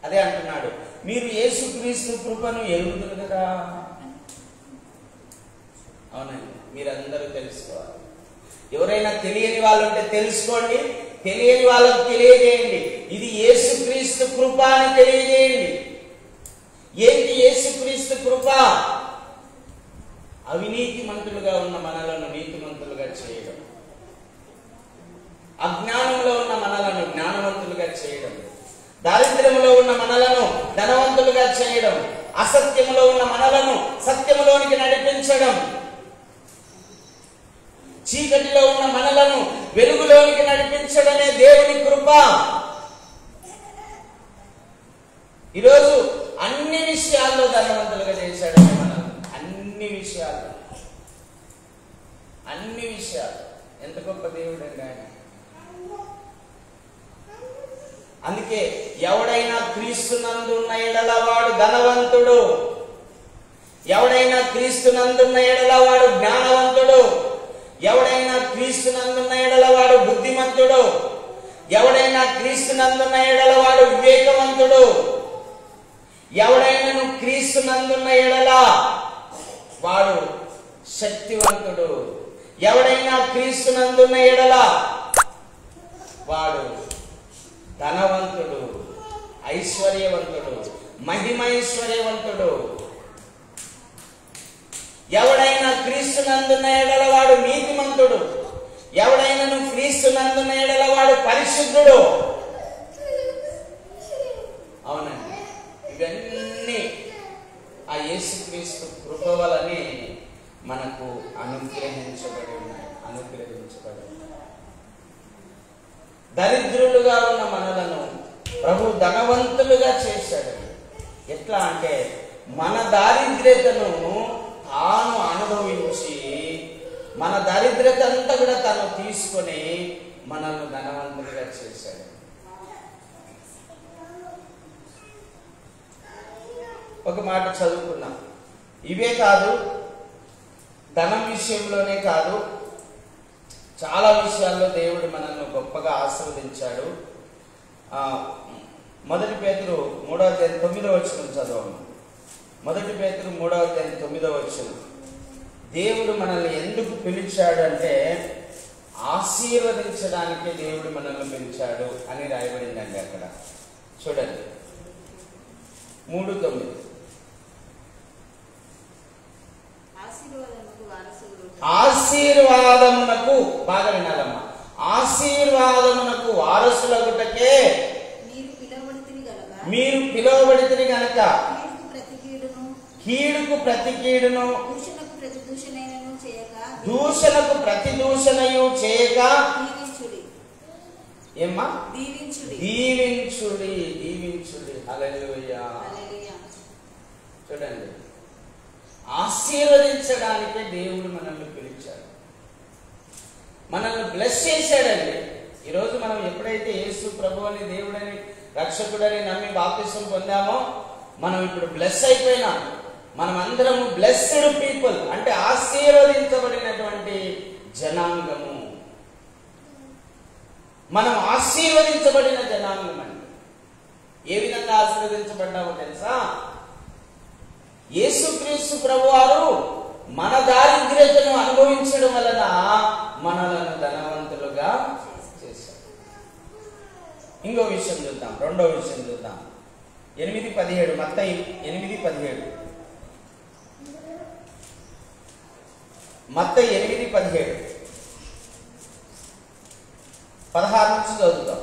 అదే అంటున్నాడు, మీరు యేసుక్రీస్తు కృపను ఎరుగుదురు కదా. అవునండి, మీరందరూ తెలుసుకోవాలి. ఎవరైనా తెలియని వాళ్ళు ఉంటే తెలుసుకోండి, తెలియని వాళ్ళకు తెలియజేయండి. ఇది యేసుక్రీస్తు కృప అని తెలియజేయండి. ఏంటి యేసుక్రీస్తు కృప? అవినీతిమంతులుగా ఉన్న మనలను నీతిమంతులుగా చేయడం, అజ్ఞానంలో ఉన్న మనలను జ్ఞానవంతులుగా చేయడం, దారిద్ర్యంలో ఉన్న మనలను ధనవంతులుగా చేయడం, అసత్యములో ఉన్న మనలను సత్యములోనికి నడిపించడం, చీకటిలో ఉన్న మనలను వెలుగులోనికి నడిపించడమే దేవుని కృప. ఈరోజు అన్ని విషయాల్లో ధనవంతులుగా చేశాడని మనం, అన్ని విషయాలు ఎంత గొప్ప దేవుడు అండి ఆయన. అందుకే ఎవడైనా క్రీస్తునందున్న ఎడల వాడు ధనవంతుడు, ఎవడైనా క్రీస్తునందున్న ఎడల వాడు జ్ఞానవంతుడు, ఎవడైనా క్రీస్తునందున్న ఎడల వాడు బుద్ధిమంతుడు, ఎవడైనా క్రీస్తునందున్న ఎడల వాడు వివేకవంతుడు, ఎవడైనా క్రీస్తునందున్న ఎడల వాడు శక్తివంతుడు, ఎవడైనా క్రీస్తునందున్న ఎడల వాడు ధనవంతుడు, ఐశ్వర్యవంతుడు, మహిమైశ్వర్యవంతుడు. ఎవడైనా క్రీస్తునందున్న ఎడల వాడు నీతిమంతుడు, ఎవడైనా క్రీస్తునందున్న ఎడల వాడు పరిశుద్ధుడు. అవునండి, ఇవన్నీ ఆ యేసుక్రీస్తు కృప వలనే మనకు అనుగ్రహించబడి ఉన్నాయి. దరిద్రులుగా ఉన్న మనలను ప్రభు ధనవంతులుగా చేశాడు. ఎట్లా అంటే మన దారిద్ర్యతను తాను అనుభవించి, మన దరిద్రత అంతా కూడా తను తీసుకొని మనల్ని ధనవంతులుగా చేశాడు. ఒక మాట చదువుకున్నాం. ఇవే కాదు, ధనం విషయంలోనే కాదు, చాలా విషయాల్లో దేవుడు మనల్ని గొప్పగా ఆశీర్వదించాడు. 1 పేతురు 3:9 చదవము. 1 పేతురు 3:9 దేవుడు మనల్ని ఎందుకు పిలిచాడు అంటే ఆశీర్వదించడానికే దేవుడు మనల్ని పిలిచాడు అని రాయబడిందండి అక్కడ. చూడండి 3:9. ఆశీర్వాదమునకు, బాగా వినాలమ్మా, ఆశీర్వాదమునకు వారసులగుటకే మీరు పిలువబడితిరి గనక కీడుకు ప్రతి కీడును దూషణకు ప్రతి దూషణయు చేయక ఏమ్మా దీవించుడి. హల్లెలూయా. చూడండి, ఆశీర్వదించడానికే దేవుడు మనల్ని పిలిచాడు, మనల్ని బ్లెస్ చేశాడండి. ఈరోజు మనం ఎప్పుడైతే యేసు ప్రభు అని దేవుడని రక్షకుడని నమ్మి బాప్తిసం పొందామో మనం ఇప్పుడు బ్లెస్ అయిపోయినాం. మనం అందరం బ్లెస్డ్ పీపుల్, అంటే ఆశీర్వదించబడినటువంటి జనాంగము. మనం ఆశీర్వదించబడిన జనాంగం అండి. ఏ విధంగా ఆశీర్వదించబడ్డామో తెలుసా? యేసుక్రీస్తు ప్రభువారు మన దారిద్ర్యతను అనుభవించడం వలన మనలను ధనవంతులుగా చేశారు. ఇంకో విషయం చూద్దాం, రెండో విషయం చూద్దాం. 8:17 మత్తయి 8:17 మత్తయి 8:17 16 నుంచి చదువుతాం.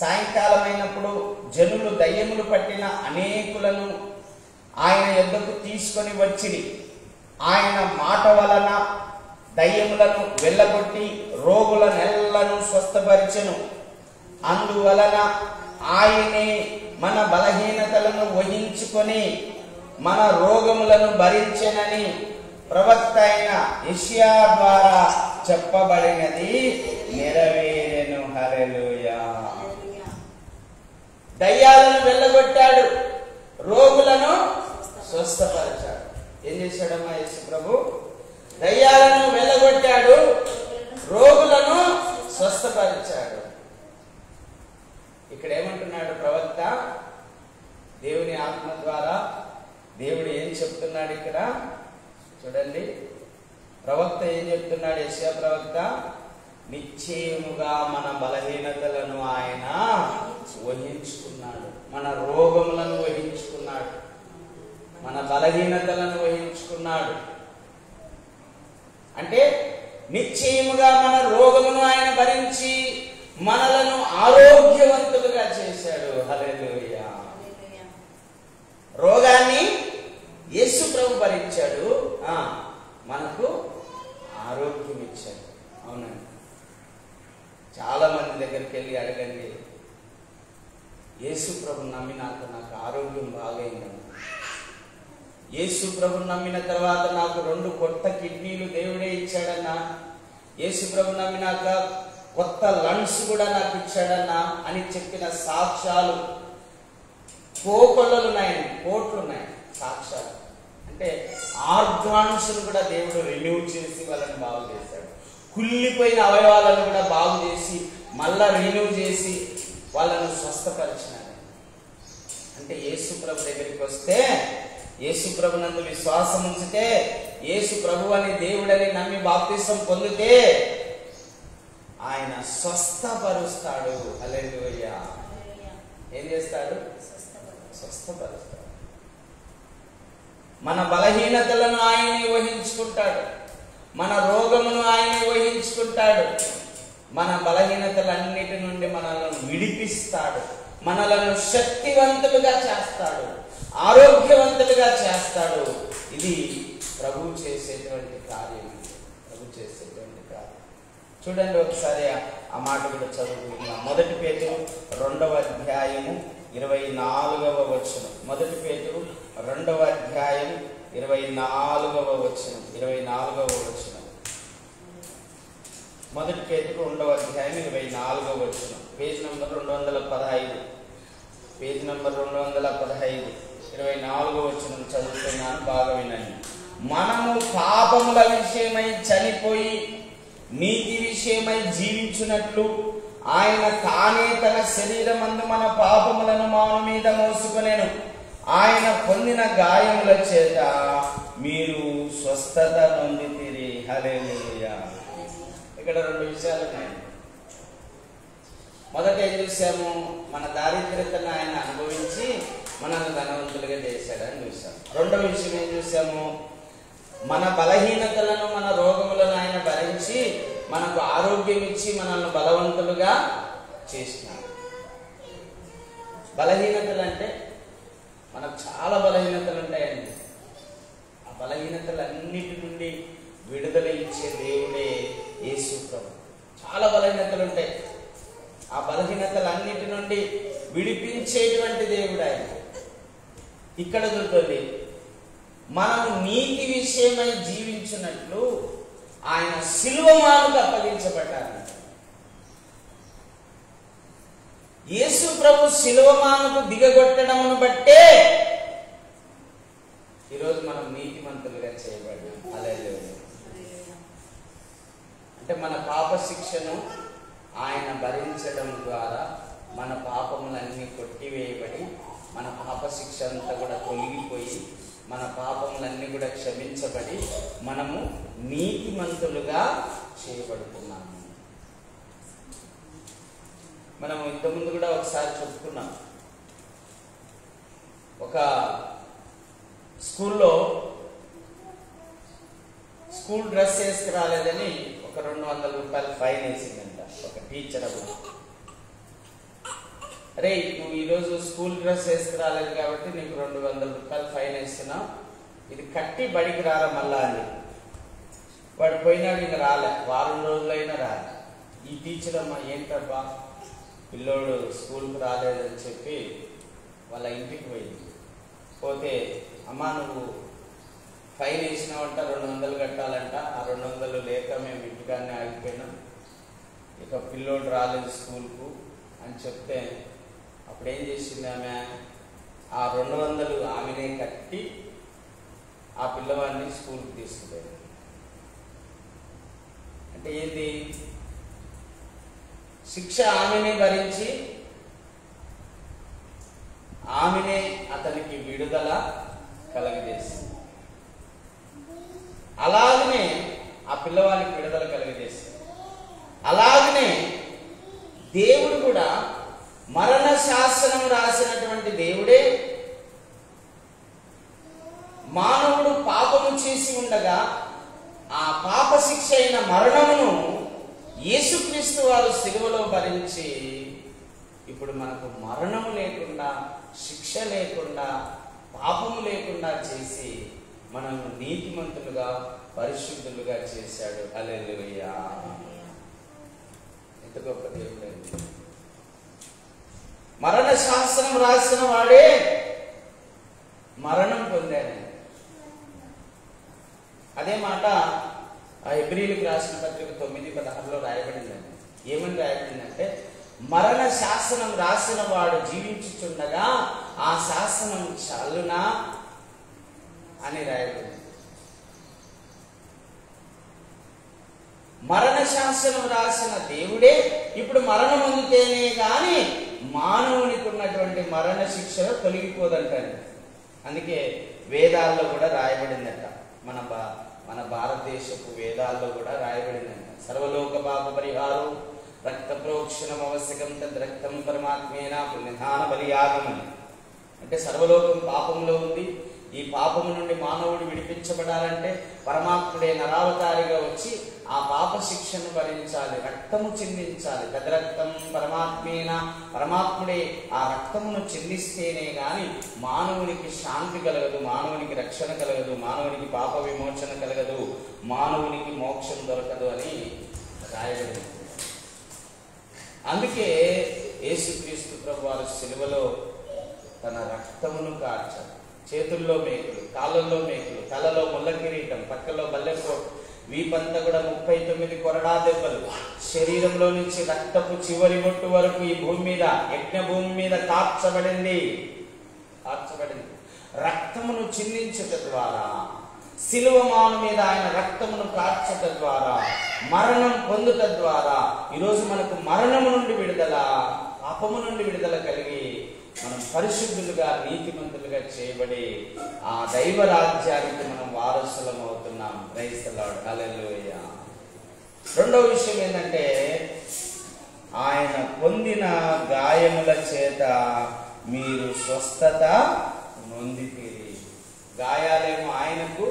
సాయంకాలమైనప్పుడు జనులు దయ్యములు పట్టిన అనేకులను ఆయన యొద్దకు తీసుకొని వచ్చిరి. ఆయన మాట వలన దయ్యములను వెళ్ళగొట్టి రోగుల నెల్లను స్వస్థపరిచెను. అందువలన ఆయనే మన బలహీనతలను వహించుకొని మన రోగములను భరించెనని ప్రవక్త అయిన యెషయా ద్వారా చెప్పబడినది నెరవేరెను. హల్లెలూయా. దయ్యాలను వెళ్ళగొట్టాడు, రోగులను స్వస్థపరిచాడు. ఏం చేశాడమ్మా యేసు ప్రభు? దయ్యాలను వెళ్ళగొట్టాడు, రోగులను స్వస్థపరిచాడు. ఇక్కడ ఏమంటున్నాడు ప్రవక్త? దేవుని ఆత్మ ద్వారా దేవుడు ఏం చెప్తున్నాడు ఇక్కడ చూడండి. ప్రవక్త ఏం చెప్తున్నాడు? యెషయా ప్రవక్త, నిశ్చయముగా మన బలహీనతలను ఆయన వహించుకున్నాడు, మన రోగములను వహించుకున్నాడు, మన బలహీనతలను వహించుకున్నాడు. అంటే నిశ్చయముగా మన రోగమును ఆయన భరించి మనలను ఆరోగ్యవంతులుగా చేశాడు. హల్లెలూయా. రోగాన్ని యేసు ప్రభు భరించాడు, మనకు ఆరోగ్యం ఇచ్చాడు. అవునండి. చాలా మంది దగ్గరికి వెళ్ళి అడగండి, యేసు ప్రభు నమ్మినాక నాకు ఆరోగ్యం బాగైందని. యేసు ప్రభు నమ్మిన తర్వాత నాకు 2 కొత్త కిడ్నీలు దేవుడే ఇచ్చాడన్నా, యేసు ప్రభు నమ్మినాక కొత్త లంగ్స్ కూడా నాకు ఇచ్చాడన్నా అని చెప్పిన సాక్ష్యాలు కోట్లున్నాయండి, కోట్లున్నాయి సాక్ష్యాలు. అంటే ఆర్గాన్స్ కూడా దేవుడు రెన్యూ చేసి వాళ్ళని బాగు చేశాడు. కుళ్ళిపోయిన అవయవాలను కూడా బాగు చేసి మళ్ళా రెన్యూ చేసి వాళ్ళను స్వస్థపరిచినాడు. అంటే యేసు ప్రభు దగ్గరికి వస్తే, యేసు ప్రభు నందు విశ్వాసం ఉంచితే, యేసు ప్రభు అని దేవుడని నమ్మి బాప్తిసం పొందితే ఆయన స్వస్థపరుస్తాడు. హల్లెలూయా. ఏం చేస్తాడు? స్వస్థపరుస్తాడు. మన బలహీనతలను ఆయనే వహించుకుంటాడు, మన రోగమును ఆయనే వహించుకుంటాడు, మన బలహీనతలన్నిటి నుండి మనల్ని విడిపిస్తాడు, మనలను శక్తివంతులుగా చేస్తాడు, ఆరోగ్యవంతులుగా చేస్తాడు. ఇది ప్రభు చేసేటువంటి కార్యం. ప్రభు చేసేటువంటి కార్యం. చూడండి ఒకసారి ఆ మాట కూడా చదువుకుందాం. 1 పేతురు 2వ అధ్యాయము 24వ వచనం. 1 పేతురు 2వ అధ్యాయం 24వ వచనం. 24వ వచనం. 1 పేతురు 2వ అధ్యాయం 24వ వచనం. Page number 215. పేజ్ నంబర్ 215 24వ వచనం చదువుతున్నాను, బాగా వినండి. మనము పాపముల విషయమై చనిపోయి నీతి విషయమై జీవించున్నట్లు ఆయన తానే తన శరీరమందు మన పాపములను మన మీద మోసుకొనెను. ఆయన పొందిన గాయముల చేత మీరు స్వస్థత నొందితిరి. హల్లెలూయా. ఇక్కడ 2 విషయాలు ఉన్నాయి. మొదట ఏం చూసాము? మన దారిద్ర్యతను ఆయన అనుభవించి మనల్ని ధనవంతులుగా చేశాడని చూసాం. రెండవ విషయం ఏం చూసాము? మన బలహీనతలను, మన రోగములను ఆయన భరించి మనకు ఆరోగ్యం ఇచ్చి మనల్ని బలవంతులుగా చేసినాడు. బలహీనతలు అంటే మనకు చాలా బలహీనతలు ఉంటాయండి. ఆ బలహీనతలన్నిటి నుండి విడుదల ఇచ్చే దేవుడే యేసు ప్రభు. చాలా బలహీనతలు ఉంటాయి, ఆ బలహీనతలన్నిటి నుండి విడిపించేటువంటి దేవుడు ఆయన. ఇక్కడ చూడండి, మనము నీతి విషయమై జీవించినట్లు ఆయన శిలువమానుకు అప్పగించబడ్డారు. యేసు ప్రభు శిలువమానుకు దిగగొట్టడమును బట్టే ఈరోజు మనం నీతిమంతులుగా చేయబడ్డాం. హల్లెలూయా. అంటే మన పాప శిక్షను ఆయన భరించడం ద్వారా మన పాపములన్నీ కొట్టివేయబడి మన పాప శిక్ష అంతా కూడా తొలగిపోయి మన పాపములన్నీ కూడా క్షమించబడి మనము నీతిమంతులుగా చేయబడుతున్నాము. మనం ఇంతకుముందు కూడా ఒకసారి చెప్పుకున్నాం. ఒక స్కూల్లో స్కూల్ డ్రెస్ వేసుకురాలేదని ఒక 200 రూపాయలు ఫైన్ వేసిందంట ఒక టీచర్. అరే, నువ్వు ఈరోజు స్కూల్ డ్రెస్ వేసుకురాలేదు కాబట్టి నీకు 200 రూపాయలు ఫైన్ వేస్తున్నావు, ఇది కట్టి బడికి రారా మళ్ళా అని. వాడు పోయినాడు, ఇంకా రాలే, వారం రోజులైనా రాలే. ఈ టీచర్ అమ్మ ఏంటబ్బా పిల్లోడు స్కూల్కి రాలేదని చెప్పి వాళ్ళ ఇంటికి పోయింది. పోతే అమ్మ నువ్వు ఫైన్ వేసినావంట, 200 మేము ఇంటికాడనే ఆగిపోయినాం, ఇక పిల్లోడు రాలేదు స్కూల్కు అని చెప్తే అప్పుడు ఏం చేసింది ఆమె, ఆ 200 ఆమెనే కట్టి ఆ పిల్లవాడిని స్కూల్కి తీసుకుపోయింది. అంటే ఏంది, శిక్ష ఆమెనే భరించి ఆమెనే అతనికి విడుదల కలగజేసింది. అలాగనే ఆ పిల్లవాడికి విడుదల కలగజేసింది. అలాగనే దేవుడు కూడా మరణ శాసనం రాసినటువంటి దేవుడే మానవుడు పాపము చేసి ఉండగా ఆ పాప శిక్ష అయిన మరణమును యేసుక్రీస్తు వారు సిలువలో భరించి ఇప్పుడు మనకు మరణము లేకుండా, శిక్ష లేకుండా, పాపము లేకుండా చేసి మనం నీతిమంతులుగా, పరిశుద్ధులుగా చేశాడు. హల్లెలూయా. ఎంత గొప్ప దేవుడు! మరణ శాసనం రాసిన వాడే మరణం పొందాడు. అదే మాట ఆ హెబ్రీయులకు రాసిన పత్రిక 9:16 రాయబడిందండి. ఏమని రాయబడిందంటే, మరణ శాసనం రాసిన వాడు జీవించుచుండగా ఆ శాసనం చాలునా అని రాయబడింది. మరణ శాసనం రాసిన దేవుడే ఇప్పుడు మరణం పొందితేనే గాని మానవునికి ఉన్నటువంటి మరణ శిక్ష తొలగిపోదంటండి. అందుకే వేదాల్లో కూడా రాయబడిందట, మన భారతదేశపు వేదాల్లో కూడా రాయబడిందంట, సర్వలోక పాప పరిహారం రక్త ప్రోక్షణం అవశ్యకం తద్ రక్తం పరమాత్మేన పుణ్యదాన బలియాగమని. అంటే సర్వలోకం పాపంలో ఉంది. ఈ పాపము నుండి మానవుడు విడిపించబడాలంటే పరమాత్ముడే నరావతారిగా వచ్చి ఆ పాప శిక్షను భరించాలి, రక్తము చిందించాలి. తద్రక్తం పరమాత్మేన, పరమాత్ముడే ఆ రక్తమును చిందిస్తేనే గాని మానవునికి శాంతి కలగదు, మానవునికి రక్షణ కలగదు, మానవునికి పాప విమోచన కలగదు, మానవునికి మోక్షం దొరకదు అని రాయబడింది. అందుకే యేసుక్రీస్తు ప్రభువారు సిలువలో తన రక్తమును కార్చారు. చేతుల్లో మేకులు, కాళ్ళల్లో మేకులు, తలలో ముళ్ళ కిరీటం, పక్కలో బల్లెపోటు, వీపంతా కూడా 39 కొరడా దెబ్బలు, శరీరంలో నుంచి రక్తపు చివరి బొట్టు వరకు ఈ భూమి మీద, యజ్ఞ భూమి మీద కార్చబడింది. రక్తమును చిందించుట ద్వారా, సిలువ మాను మీద ఆయన రక్తమును కార్చుట ద్వారా, మరణం పొందుట ద్వారా ఈరోజు మనకు మరణము నుండి విడుదల, పాపము నుండి విడుదల కలిగి మనం పరిశుద్ధులుగా, నీతిమంతులుగా చేయబడి ఆ దైవ రాజ్యానికి మనం వారసులం అవుతున్నాం. Praise the lord. హల్లెలూయా. రెండవ విషయం ఏంటంటే, ఆయన పొందిన గాయముల చేత మీరు స్వస్థత నొందితిరి. గాయాలేమో ఆయనకు,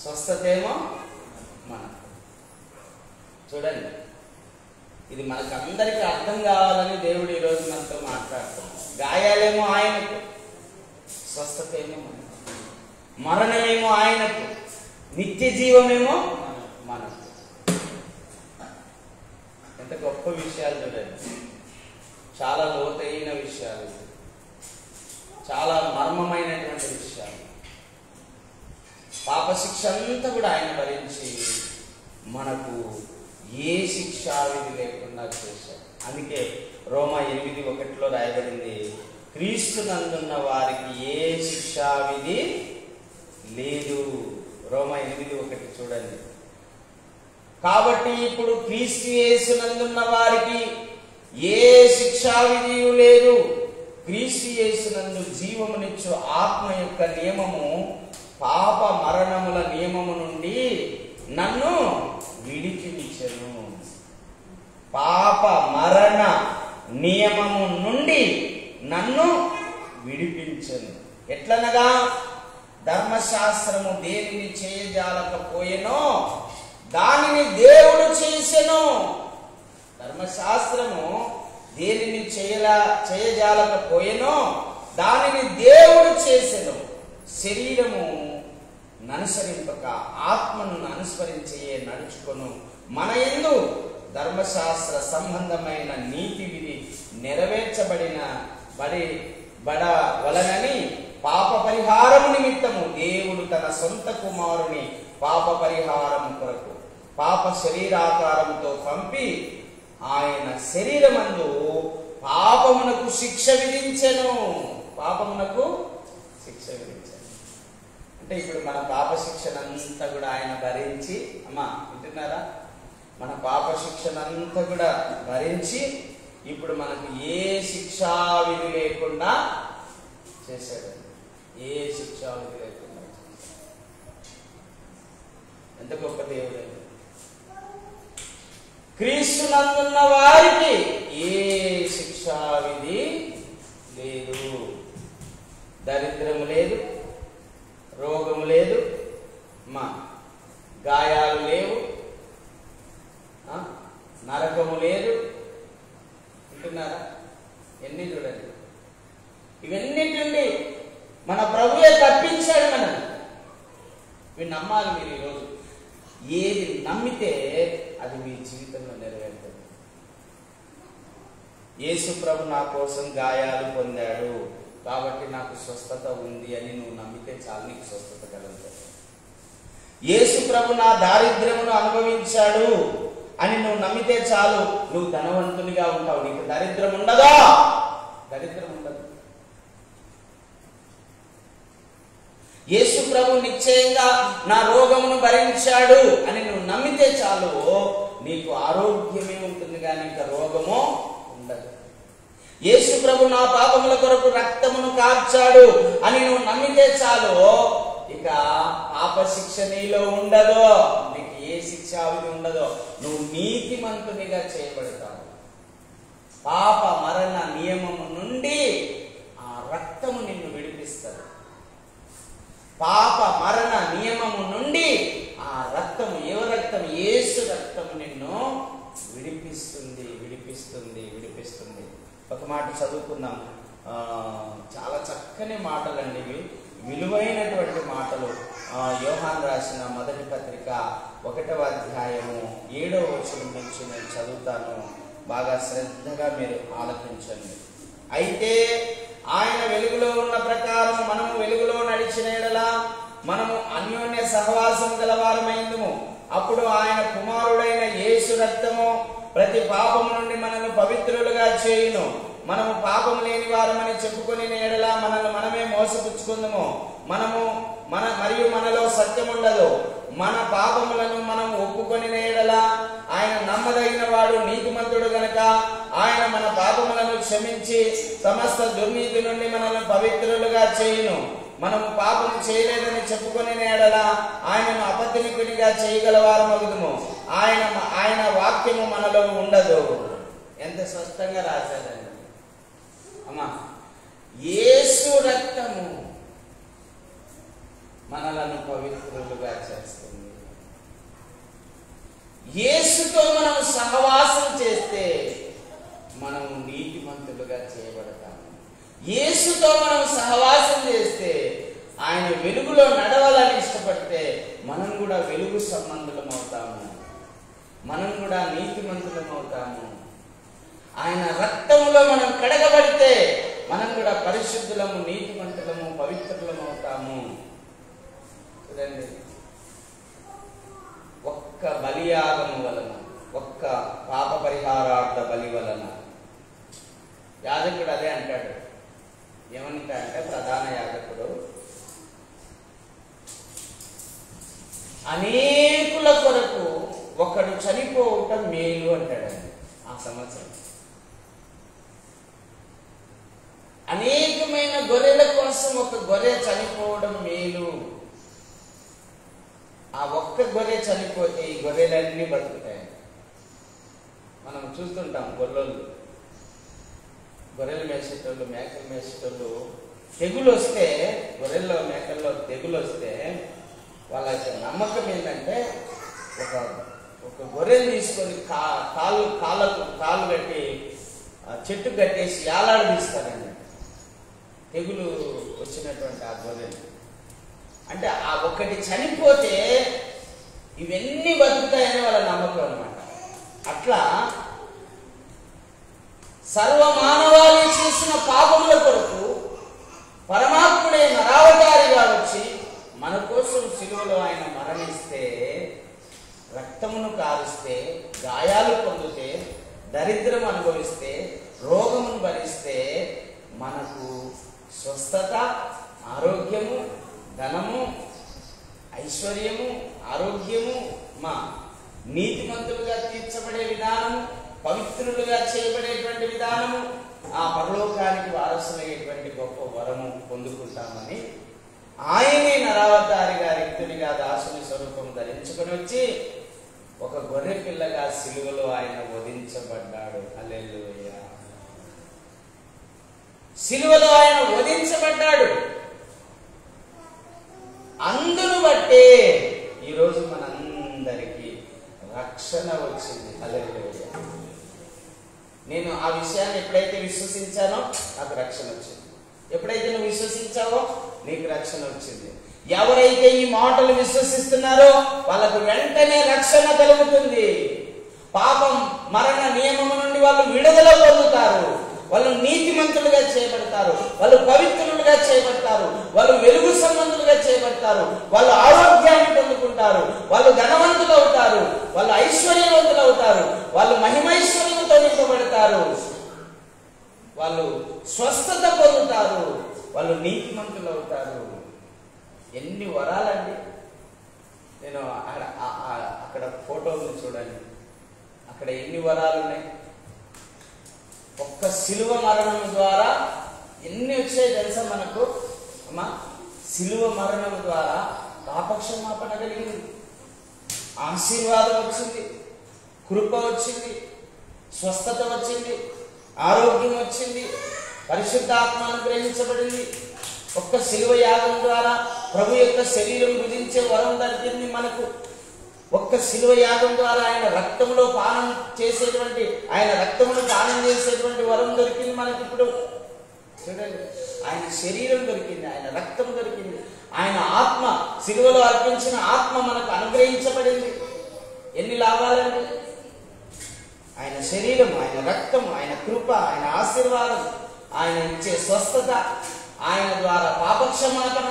స్వస్థతేమో మనకు. చూడండి, ఇది మనకందరికీ అర్థం కావాలని దేవుడు ఈరోజు మనతో మాట్లాడుతున్నాడు. గాయాలేమో ఆయనకు, స్వస్థత ఏమో మనకు. మరణమేమో ఆయనకు, నిత్య జీవమేమో మనకు. ఎంత గొప్ప విషయాలు చూడండి. చాలా లోతైన విషయాలు, చాలా మర్మమైనటువంటి విషయాలు. పాప శిక్ష అంతా కూడా ఆయన భరించి మనకు ఏ శిక్షావిధి లేకుండా చేశాడు. అందుకే రోమా 8:1 రాయబడింది, క్రీస్తు నందున్న వారికి ఏ శిక్షావిధి లేదు. రోమా 8:1 చూడండి. కాబట్టి ఇప్పుడు క్రీస్తు యేసునందున్న వారికి ఏ శిక్షావిధి లేదు. క్రీస్తు యేసునందు జీవమునిచ్చు ఆత్మ యొక్క నియమము పాప మరణముల నియమము నుండి నన్ను విడిపించెను. పాప మరణ నియమము నుండి నన్ను విడిపించెను. ఎట్లనగా ధర్మశాస్త్రము దేనిని చేయజాలకపోయెనో దానిని దేవుడు చేసెను. ధర్మశాస్త్రము దేనిని చేయజాలకపోయెనో దానిని దేవుడు చేసెను. శరీరము అనుసరింపక ఆత్మను అనుసరించే నడుచుకొను మన యందు ధర్మశాస్త్ర సంబంధమైన నీతి విధి నెరవేర్చబడిన వలనని పాప పరిహారము నిమిత్తము దేవుడు తన సొంత కుమారుని పాప పరిహారం కొరకు పాప శరీరాకారంతో పంపి ఆయన శరీరమందు పాపమునకు శిక్ష విధించెను. పాపమునకు శిక్ష విధించెను అంటే ఇప్పుడు మన పాప శిక్షనంతా కూడా ఆయన భరించి, అమ్మా వింటున్నారా, మన పాప శిక్షనంతా కూడా భరించి ఇప్పుడు మనకు ఏ శిక్షా విధి లేకుండా చేశాడు. ఏ శిక్షా విధి లేకుండా. ఎంత గొప్ప దేవుడు. క్రీస్తునందున్న వారికి ఏ శిక్షా విధి లేదు. దరిద్రము లేదు, రోగము లేదు, గాయాలు లేవు, నరకము లేదు. వింటున్నారా? ఎన్ని చూడండి, ఇవన్నింటి మన ప్రభువే తప్పించాడు మనల్ని. మీరు నమ్మాలి. మీరు ఈరోజు ఏది నమ్మితే అది మీ జీవితంలో నెరవేరుతుంది. యేసు ప్రభు నా కోసం గాయాలు పొందాడు కాబట్టి నాకు స్వస్థత ఉంది అని నువ్వు నమ్మితే చాలు, నీకు స్వస్థత కలుగుతుంది. యేసు ప్రభు నా దారిద్ర్యమును అనుభవించాడు అని నువ్వు నమ్మితే చాలు, నువ్వు ధనవంతునిగా ఉంటావు. నీకు దరిద్రం ఉండదా? దరిద్రం ఉండదు. యేసు ప్రభు నిశ్చయంగా నా రోగమును భరించాడు అని నువ్వు నమ్మితే చాలు, నీకు ఆరోగ్యమే ఉంటుంది కానీ ఇంకా రోగము ఉండదు. యేసు ప్రభు నా పాపముల కొరకు రక్తమును కార్చాడు అని నువ్వు నమ్మితే చాలు, ఇక పాప శిక్ష నీలో ఉండదు. నీకు ఏ శిక్ష విధి ఉండదో. నువ్వు నీతిమంతునిగా చేయబడతావు. పాప మరణ నియమము నుండి ఆ రక్తము నిన్ను విడిపిస్తుంది. పాప మరణ నియమము నుండి ఆ రక్తము, ఏ రక్తం? యేసు రక్తము నిన్ను విడిపిస్తుంది, విడిపిస్తుంది, విడిపిస్తుంది. ఒక మాట చదువుకుందాం. చాలా చక్కని మాటలండి ఇవి, విలువైనటువంటి మాటలు. యోహాను రాసిన మొదటి పత్రిక 1వ అధ్యాయము 7వ వచనం నుంచి నేను చదువుతాను. బాగా శ్రద్ధగా మీరు ఆలకించండి. అయితే ఆయన వెలుగులో ఉన్న ప్రకారం మనము వెలుగులో నడిచిన యెడల మనము అన్యోన్య సహవాసం గలవారమైందుము. అప్పుడు ఆయన కుమారుడైన యేసు రక్తము ప్రతి పాపము నుండి మనల్ని పవిత్రులుగా చేయును. మనము పాపము లేని వారమని చెప్పుకొని యెడల మనల్ని మనమే మోసపుచ్చుకుందుము. మరియు మనలో సత్యం ఉండదు. మన పాపములను మనం ఒప్పుకొని యెడల ఆయన నమ్మదగిన వాడు, నీతిమంతుడు గనుక ఆయన మన పాపములను క్షమించి సమస్త దుర్నీతి నుండి మనల్ని పవిత్రులుగా చేయును. మనము పాపము చేయలేదని చెప్పుకొని యెడల ఆయనను అబద్ధికునిగా చేయగలవారమగుదుము. ఆయన వాక్యము మనలో ఉండదు. ఎంత స్పష్టంగా రాశాడండి అమ్మా. యేసు రక్తము మనలను పవిత్రులుగా చేస్తుంది. యేసుతో మనం సహవాసం చేస్తే మనం నీతిమంతులుగా చేయబడతాము. యేసుతో మనం సహవాసం చేస్తే, ఆయన వెలుగులో నడవాలని ఇష్టపడితే మనం కూడా వెలుగు సంబంధులం అవుతాము. మనం కూడా నీతిమంతులం అవుతాము. ఆయన రక్తంలో మనం కడగబడితే మనం కూడా పరిశుద్ధులము, నీతిమంతులము, పవిత్రులము అవుతాము. చూడండి, ఒక్క బలియాగము వలన, ఒక్క పాప పరిహారార్థ బలి వలన, యాజకుడు అదే అంటాడు. ఏమంటాడంటే ప్రధాన యాజకుడు, అనేకుల కొరకు ఒకడు చనిపోవటం మేలు అంటాడండి. ఆ సంవత్సరం అనేకమైన గొర్రెల కోసం ఒక గొర్రె చనిపోవడం మేలు. ఆ ఒక్క గొర్రె చనిపోతే ఈ గొర్రెలన్నీ బతుకుతాయి. మనం చూస్తుంటాం గొర్రెలు మేసేటోళ్ళు, మేకలు మేసేటోళ్ళు తెగులు వస్తే, గొర్రెల్లో మేకల్లో తెగులు వస్తే వాళ్ళ నమ్మకం ఏంటంటే ఒక గొర్రెలు తీసుకొని కాళ్ళు కట్టి చెట్టు కట్టేసి ఏలాడదీస్తారండి తెగులు వచ్చినటువంటి ఆ గొర్రెలు. అంటే ఆ ఒక్కటి చనిపోతే ఇవన్నీ బతుకుతాయని వాళ్ళ నమ్మకం అన్నమాట. అట్లా సర్వమానవాళి చేసిన పాపముల కొరకు పరమాత్ముడే నరావతారిగా వచ్చి మన కోసం శిలువలో ఆయన మరణిస్తే రక్త రక్తమును కారుస్తే, గాయాలు పొందితే, దరిద్రం అనుభవిస్తే, రోగమును భరిస్తే మనకు స్వస్థత, ఆరోగ్యము, ధనము, ఐశ్వర్యము, ఆరోగ్యము, మా నీతిమంతులుగా తీర్చబడే విధానము, పవిత్రులుగా చేయబడేటువంటి విధానము, ఆ పరలోకానికి వారసులయ్యేటువంటి గొప్ప వరము పొందుకుంటామని ఆయనే నరావతారిగా, రిక్తునిగా, దాసుని స్వరూపం ధరించుకొని వచ్చి ఒక గొర్రె పిల్లగా సిలువలో ఆయన వధించబడ్డాడు. హల్లెలూయా. సిలువలో ఆయన వధించబడ్డాడు. అందును బట్టే ఈరోజు మనందరికీ రక్షణ వచ్చింది. హల్లెలూయా. నేను ఆ విషయాన్ని ఎప్పుడైతే విశ్వసించానో నాకు రక్షణ వచ్చింది. ఎప్పుడైతే నువ్వు విశ్వసించావో నీకు రక్షణ వచ్చింది. ఎవరైతే ఈ మాటలు విశ్వసిస్తున్నారో వాళ్ళకు వెంటనే రక్షణ కలుగుతుంది. పాపం, మరణ నియమము నుండి వాళ్ళు విడుదల పొందుతారు. వాళ్ళు నీతిమంతులుగా చేయబడతారు. వాళ్ళు పవిత్రులుగా చేయబడతారు. వాళ్ళు వెలుగు సంబంధులుగా చేయబడతారు. వాళ్ళు ఆరోగ్యాన్ని పొందుకుంటారు. వాళ్ళు ధనవంతులు అవుతారు. వాళ్ళు ఐశ్వర్యవంతులు అవుతారు. వాళ్ళు మహిమైశ్వర్యంతో నింపబడతారు. వాళ్ళు స్వస్థత పొందుతారు. వాళ్ళు నీతిమంతులు అవుతారు. ఎన్ని వరాలండి. నేను అక్కడ ఫోటోలు చూడండి, అక్కడ ఎన్ని వరాలు ఉన్నాయి. ఒక్క శిలువ మరణం ద్వారా ఎన్ని వచ్చాయి తెలుసా మనకు? అమ్మా, శిలువ మరణం ద్వారా పాపక్షమాపణ కలిగింది, ఆశీర్వాదం వచ్చింది, కృప వచ్చింది, స్వస్థత వచ్చింది, ఆరోగ్యం వచ్చింది, పరిశుద్ధాత్మ అనుగ్రహించబడింది. ఒక్క శిలువ యాగం ద్వారా ప్రభు యొక్క శరీరం భుజించే వరం దొరికింది మనకు. ఒక్క శిలువ యాగం ద్వారా ఆయన రక్తంలో పానం చేసేటువంటి, ఆయన రక్తమును పానం చేసేటువంటి వరం దొరికింది మనకి. ఇప్పుడు చూడండి, ఆయన శరీరం దొరికింది, ఆయన రక్తం దొరికింది, ఆయన ఆత్మ, శిలువలో అర్పించిన ఆత్మ మనకు అనుగ్రహించబడింది. ఎన్ని లాభాలండి! ఆయన శరీరం, ఆయన రక్తం, ఆయన కృప, ఆయన ఆశీర్వాదం, ఆయన ఇచ్చే స్వస్థత, ఆయన ద్వారా పాపక్షమాపణ,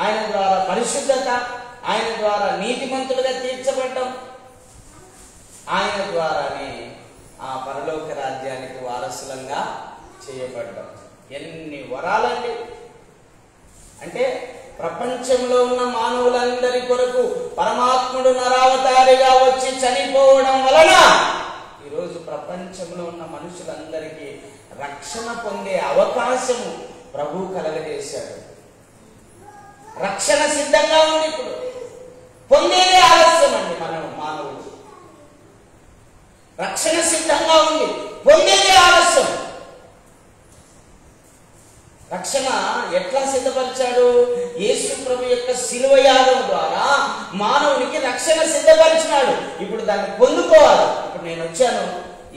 ఆయన ద్వారా పరిశుద్ధత, ఆయన ద్వారా నీతిమంతులుగా తీర్చబడ్డం, ఆయన ద్వారానే ఆ పరలోక రాజ్యానికి వారసులంగా చేయబడ్డాం. ఎన్ని వరాలండి! అంటే ప్రపంచంలో ఉన్న మానవులందరి కొరకు పరమాత్ముడు నరావతారిగా వచ్చి చనిపోవడం వలన ఈరోజు ప్రపంచంలో ఉన్న మనుషులందరికీ రక్షణ పొందే అవకాశము ప్రభు కలగజేశాడు. రక్షణ సిద్ధంగా ఉంది. ఇప్పుడు పొందేదే ఆలస్యం అండి. మానవుడు రక్షణ సిద్ధంగా ఉంది, పొందేదే ఆలస్యం. రక్షణ ఎట్లా సిద్ధపరిచాడు? యేసు ప్రభు యొక్క శిలువ యాగం ద్వారా మానవునికి రక్షణ సిద్ధపరిచినాడు. ఇప్పుడు దాన్ని పొందుకోవాలి. ఇప్పుడు నేను వచ్చాను,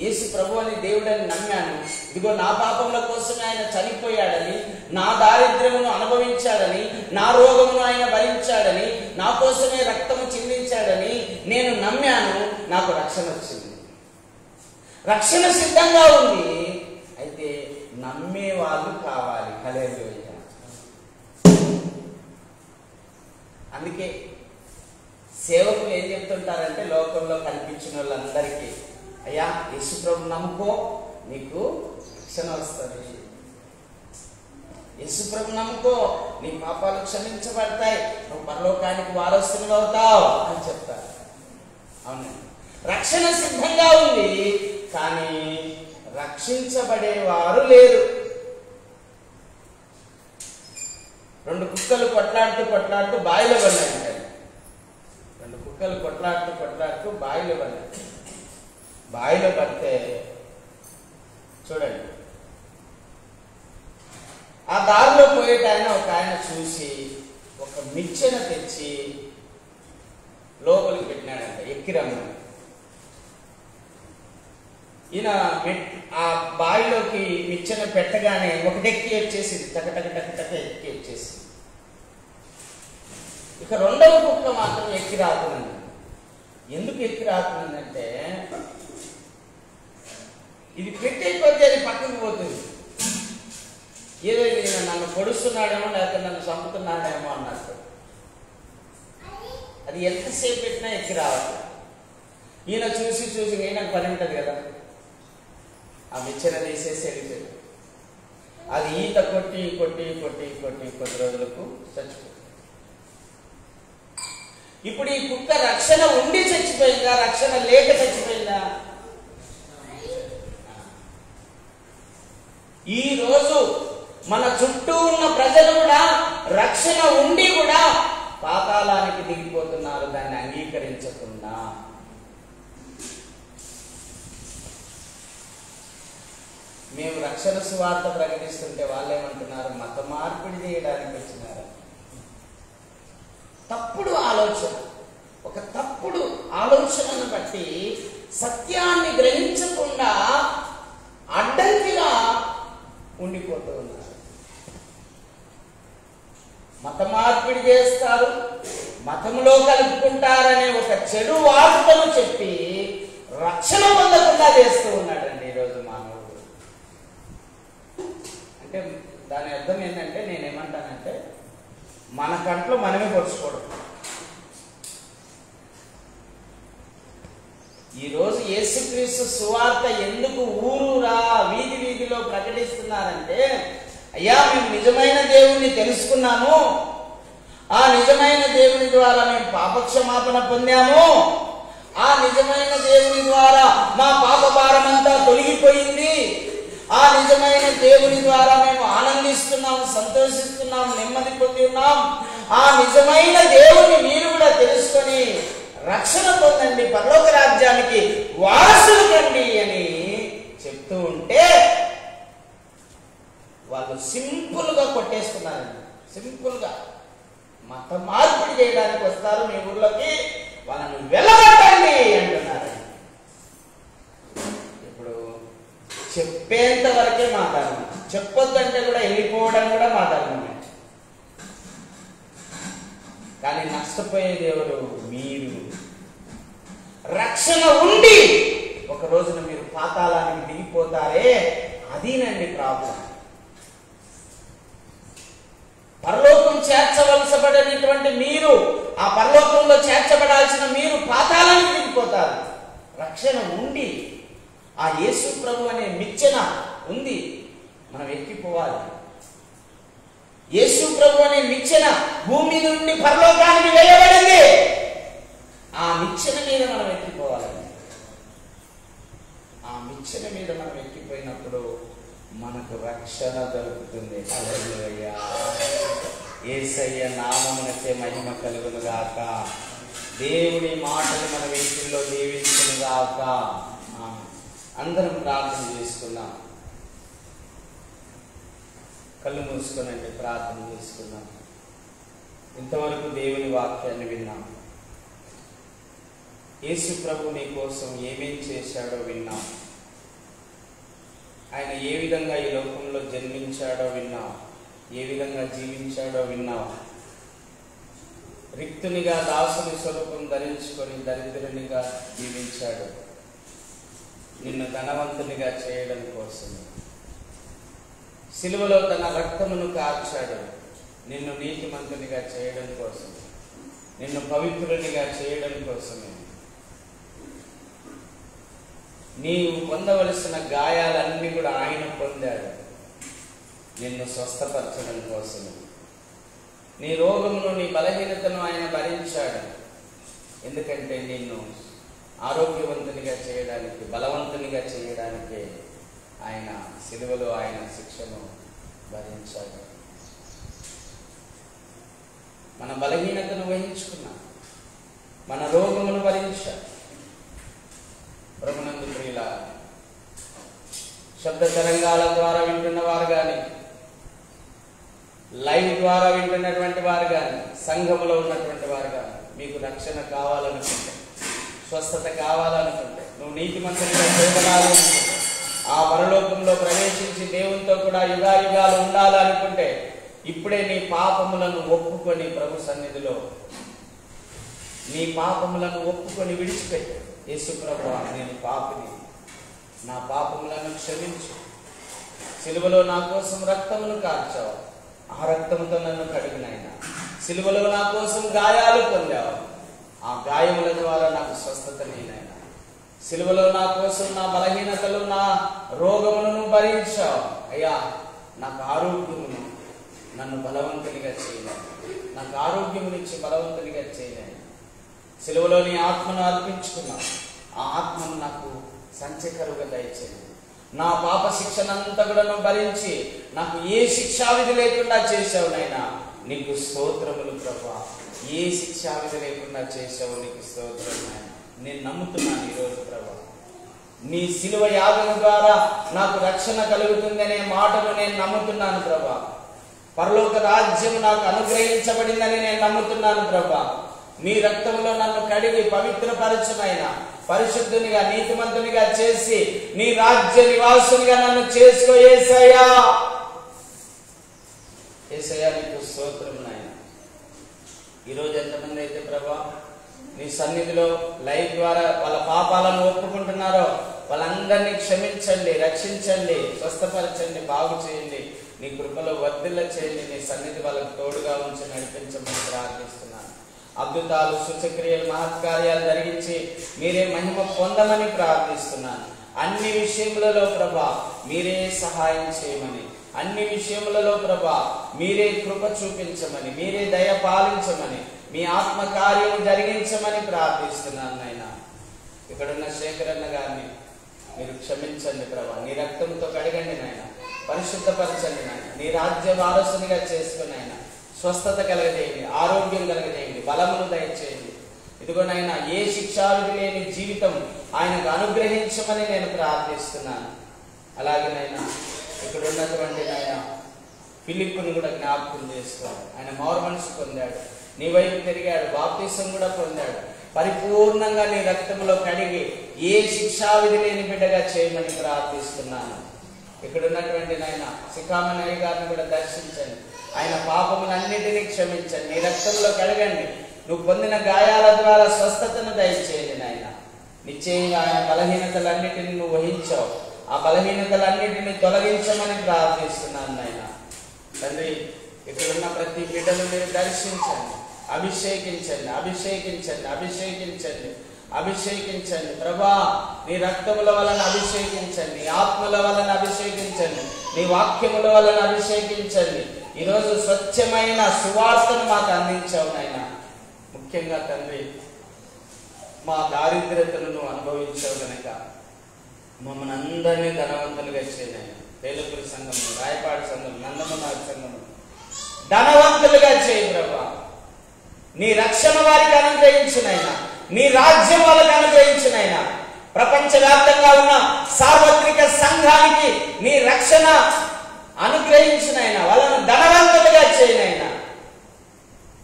యేసు ప్రభు అని దేవుడని నమ్మాను. ఇదిగో నా పాపముల కోసమే ఆయన చనిపోయాడని, నా దారిద్ర్యమును అనుభవించాడని, నా రోగమును ఆయన భరించాడని, నా కోసమే రక్తము చిందించాడని నేను నమ్మాను. నాకు రక్షణ వచ్చింది. రక్షణ సిద్ధంగా ఉంది. అయితే నమ్మే వాళ్ళు కావాలి. హల్లెలూయా. అందుకే సేవకులు ఏం చెప్తుంటారంటే, లోకంలో కనిపించిన వాళ్ళందరికీ, అయ్యా యేసు ప్రభు నమ్ముకో, నీకు రక్షణ వస్తుంది. యేసు ప్రభు నమ్ముకో, నీ పాపాలు క్షమించబడతాయి, నువ్వు పరలోకానికి వారసులు అవుతావు అని చెప్తారు. అవును, రక్షణ సిద్ధంగా ఉంది, కానీ రక్షించబడేవారు లేరు. రెండు కుక్కలు కొట్లాడుతూ బావిలో పడినాయి. రెండు కుక్కలు కొట్లాడుతూ బావిలో పడినాయి. బావిలో పడితే చూడండి, ఆ దారిలో పోయేటాయన ఒక ఆయన చూసి ఒక మిచ్చెన తెచ్చి లోపలికి పెట్టినాడంట, ఎక్కిరమ్మని. ఈయన ఆ బావిలోకి మిచ్చెన పెట్టగానే ఒకటెక్కి వచ్చేసింది, టక ఎక్కి వచ్చేసింది. ఇక రెండవ కుక్క మాత్రం ఎక్కి రాకున్నది. ఎందుకు ఎక్కి రాకున్నదంటే, ఇది పెట్టే కొద్దీ అది పక్కకు పోతుంది. ఏదో ఇది నన్ను పొడుస్తున్నాడేమో, లేకపోతే నన్ను చంపుతున్నాడేమో అన్నట్టు. అది ఎంతసేపు పెట్టినా ఎక్కి రావాలి. ఈయన చూసి చూసి ఈయనకు పని ఉంటుంది కదా, ఆ మిచ్చర తీసేసి వెళ్ళిపోయాడు. అది ఈత కొట్టి కొట్టి కొట్టి కొట్టి కొద్ది రోజులకు చచ్చిపోయింది. ఇప్పుడు ఈ కుక్క రక్షణ ఉండి చచ్చిపోయిందా, రక్షణ లేక చచ్చిపోయిందా? ఈ రోజు మన చుట్టూ ఉన్న ప్రజలు కూడా రక్షణ ఉండి కూడా పాతాళానికి దిగిపోతున్నారు, దాన్ని అంగీకరించకుండా. మేము రక్షణ సువార్త ప్రకటిస్తుంటే వాళ్ళేమంటున్నారు, మత మార్పిడి చేయడానికి వచ్చినారు. తప్పుడు ఆలోచన, ఒక తప్పుడు ఆలోచనను బట్టి సత్యాన్ని గ్రహించకుండా అడ్డంకిగా ఉండిపోతూ ఉన్నారు. మత మార్పిడి చేస్తారు, మతంలో కలుపుకుంటారనే ఒక చెడు వార్తను చెప్పి రక్షణ పొందకుండా చేస్తూ ఉన్నాడండి ఈరోజు మానవుడు. అంటే దాని అర్థం ఏంటంటే, నేనేమంటానంటే మన కంట్లో మనమే పొడుచుకోవడం. ఈరోజు యేసుక్రీస్తు సువార్త ఎందుకు ఊరూరా వీధి వీధిలో ప్రకటిస్తున్నారంటే, అయ్యా మేము నిజమైన దేవుణ్ణి తెలుసుకున్నాము, ఆ నిజమైన దేవుని ద్వారా మేము పాపక్షమాపణ పొందాము, ఆ నిజమైన దేవుని ద్వారా మా పాప భారమంతా తొలగిపోయింది, ఆ నిజమైన దేవుని ద్వారా మేము ఆనందిస్తున్నాం, సంతోషిస్తున్నాం, నెమ్మది పొంది ఉన్నాం, ఆ నిజమైన దేవుని మీరు కూడా తెలుసుకొని రక్షణ పొందండి, పరలోక రాజ్యానికి వారసులు కండి అని చెప్తూ ఉంటే వాళ్ళు సింపుల్ గా కొట్టేస్తున్నారండి. సింపుల్ గా మత మార్పిడి చేయడానికి వస్తారు మీ ఊర్లోకి, వాళ్ళని వెళ్ళగొట్టండి అంటున్నారు. ఇప్పుడు చెప్పేంత వరకే మాట్లాడము, చెప్పొద్దంటే కూడా వెళ్ళిపోవడం కూడా మాట్లాడమే. కానీ నష్టపోయేది ఎవరు? మీరు. రక్షణ ఉండి ఒక రోజున మీరు పాతాళానికి దిగిపోతారే, అదీనండి ప్రాబ్లం. పరలోకం చేర్చవలసబడినటువంటి మీరు, ఆ పరలోకంలో చేర్చబడాల్సిన మీరు పాతాళానికి దిగిపోతారు. రక్షణ ఉండి ఆ యేసు ప్రభు అనే మిచ్చెన ఉంది, మనం ఎక్కిపోవాలి. యేసు ప్రభు అనే నిచ్చెన భూమి నుండి పరలోకానికి వేయబడింది, ఆ నిచ్చెన మీద మనం ఎక్కిపోవాలండి. ఆ నిచ్చెన మీద మనం ఎక్కిపోయినప్పుడు మనకు రక్షణ దొరుకుతుంది. హల్లెలూయా. యేసయ్య నామమునకే మహిమ కలుగును గాక. దేవుని మాటలు మన వీటిల్లో దీవించును గాక. అందరం ప్రార్థన చేసుకున్నాం. కళ్ళు మూసుకునండి, ప్రార్థన చేసుకున్నాం. ఇంతవరకు దేవుని వాక్యాన్ని విన్నాం. యేసు ప్రభు నీ కోసం ఏమేం చేశాడో విన్నాం. ఆయన ఏ విధంగా ఈ లోకంలో జన్మించాడో విన్నాం, ఏ విధంగా జీవించాడో విన్నాం. రిక్తునిగా దాసుని స్వరూపం ధరించుకొని దరిద్రునిగా జీవించాడు, నిన్ను ధనవంతునిగా చేయడం కోసం. సిలువలో తన రక్తమును కార్చాడు, నిన్ను నీతిమంతునిగా చేయడం కోసం, నిన్ను పవిత్రునిగా చేయడం కోసమే. నీవు పొందవలసిన గాయాలన్నీ కూడా ఆయన పొందాడు, నిన్ను స్వస్థపరచడం కోసమే. నీ రోగమును, నీ బలహీనతను ఆయన భరించాడు, ఎందుకంటే నిన్ను ఆరోగ్యవంతునిగా చేయడానికి, బలవంతునిగా చేయడానికే ఆయన సిలువలో ఆయన శిక్షను భరించాడు. మన బలహీనతను వహించుకున్నా, మన రోగమును భరించాడు. ప్రభునందు ప్రియుల శబ్ద తరంగాల ద్వారా వింటున్న వారు కానీ, లైవ్ ద్వారా వింటున్నటువంటి వారు కానీ, సంఘములో ఉన్నటువంటి వారు కానీ, మీకు రక్షణ కావాలనుకుంటే, స్వస్థత కావాలనుకుంటే, నువ్వు నీతిమంతునిగా చేయబడాలనుకుంటే, ఆ పరలోకంలో ప్రవేశించి దేవునితో కూడా యుగాయుగాలు ఉండాలనుకుంటే, ఇప్పుడే నీ పాపములను ఒప్పుకొని ప్రభు సన్నిధిలో నీ పాపములను ఒప్పుకొని విడిచిపెట్టు. యేసు ప్రభువా, నేను పాపిని, నా పాపములను క్షమించు. సిలువలో నా కోసం రక్తమును కార్చావు, ఆ రక్తముతో నన్ను కడిగినైనా. సిలువలో నా కోసం గాయాలు పొందావు, ఆ గాయముల ద్వారా నాకు స్వస్థత నేనైనా. సిలువలో నా కోసం నా బలహీనతలు, నా రోగములను భరించావు అయ్యా. నాకు ఆరోగ్యమును నన్ను బలవంతునిగా చేయలేదు, నాకు ఆరోగ్యమునిచ్చి బలవంతునిగా చేయలేదు. సిలువలో నీ ఆత్మను అర్పించుకున్నావు, ఆ ఆత్మను నాకు సంచకరుగా దయచేయండి. నా పాప శిక్షనంతా కూడా భరించి నాకు ఏ శిక్షావిధి లేకుండా చేశావు నైనా, నీకు స్తోత్రములు ప్రభా. ఏ శిక్షావిధి లేకుండా చేశావు, నీకు స్తోత్రం నాయన. నేను నమ్ముతున్నాను ఈరోజు ప్రభా, నీ సిలువ యాగం ద్వారా నాకు రక్షణ కలుగుతుందనే మాటను నేను నమ్ముతున్నాను ప్రభా. పరలోక రాజ్యం నాకు అనుగ్రహించబడిందని నేను నమ్ముతున్నాను ప్రభా. నీ రక్తంలో నన్ను కడిగి పవిత్రపరచునైనా, పరిశుద్ధునిగా నీతిమంతునిగా చేసి నీ రాజ్య నివాసునిగా నన్ను చేసుకో యేసయ్యా. యేసయ్యా నీకు స్తోత్రం నాయన. ఈరోజు ఎంతమంది అయితే ప్రభా నీ సన్నిధిలో లైవ్ ద్వారా వాళ్ళ పాపాలను ఒప్పుకుంటున్నారో వాళ్ళందరినీ క్షమించండి, రక్షించండి, స్వస్థపరచండి, బాగు చేయండి, నీ కృపలో వర్ధిల్ల చేయండి. నీ సన్నిధి వాళ్ళకు తోడుగా ఉంచి నడిపించమని ప్రార్థిస్తున్నాను. అద్భుతాలు, సూచక్రియలు, మహత్కార్యాలు జరిగించి మీరే మహిమ పొందమని ప్రార్థిస్తున్నాను. అన్ని విషయములలో ప్రభా మీరే సహాయం చేయమని, అన్ని విషయములలో ప్రభా మీరే కృప చూపించమని, మీరే దయ పాలించమని, మీ ఆత్మ కార్యము జరిగించమని ప్రార్థిస్తున్నాను నాయన. ఇక్కడున్న శేఖరన్న గారిని మీరు క్షమించండి ప్రభా. నీ రక్తంతో కడగండి నాయన, పరిశుద్ధపరచండి నాయన. నీ రాజ్య వారసునిగా చేసుకుని ఆయన స్వస్థత కలగజేయండి, ఆరోగ్యం కలగజేయండి, బలమును దయచేయండి. ఇదిగోనైనా ఏ శిక్షావిధి లేని జీవితం ఆయనకు అనుగ్రహించమని నేను ప్రార్థిస్తున్నాను. అలాగేనైనా ఇక్కడ ఉన్నటువంటి నాయన ఫిలిప్పును కూడా జ్ఞాపకం చేసుకోవాలి. ఆయన మారు మనసు పొందాడు, నీ వైపు తిరిగాడు, బాప్తిసం కూడా పొందాడు. పరిపూర్ణంగా నీ రక్తంలో కడిగి ఏ శిక్షావిధి లేని బిడ్డగా చేయమని ప్రార్థిస్తున్నాను. ఇక్కడ ఉన్నటువంటి నాయన శిఖామణి గారిని కూడా దర్శించండి, ఆయన పాపములన్నిటినీ క్షమించండి, నీ రక్తంలో కడగండి. నువ్వు పొందిన గాయాల ద్వారా స్వస్థతను దయచేయండి నాయన. నిశ్చయంగా ఆయన బలహీనతలన్నిటిని నువ్వు వహించావు, ఆ బలహీనతలన్నిటిని తొలగించమని ప్రార్థిస్తున్నాను నాయన. తండ్రి ఇక్కడున్న ప్రతి బిడ్డను మీరు దర్శించండి, అభిషేకించండి, అభిషేకించండి, అభిషేకించండి, అభిషేకించండి ప్రభా. నీ రక్తముల వలన అభిషేకించండి, నీ ఆత్మల వలన అభిషేకించండి, నీ వాక్యముల వలన అభిషేకించండి. ఈరోజు స్వచ్ఛమైన సువార్తను మాకు అందించావు నాయన. ముఖ్యంగా తండ్రి మా దారిద్ర్యతను నువ్వు అనుభవించావు కనుక మమ్మల్ని అందరినీ ధనవంతులుగా చేయనాయన. పేలుపురి సంఘము, రాయపాడు సంఘం, నందమనాథ సంఘము ధనవంతులుగా చేయి ప్రభా. నీ రక్షణ వారికి అనుగ్రహించినైనా, నీ రాజ్యం వాళ్ళకి అనుగ్రహించినైనా, ప్రపంచవ్యాప్తంగా ఉన్న సార్వత్రిక సంఘానికి నీ రక్షణ అనుగ్రహించినైనా, వాళ్ళను ధనవంతులుగా చేయనైనా.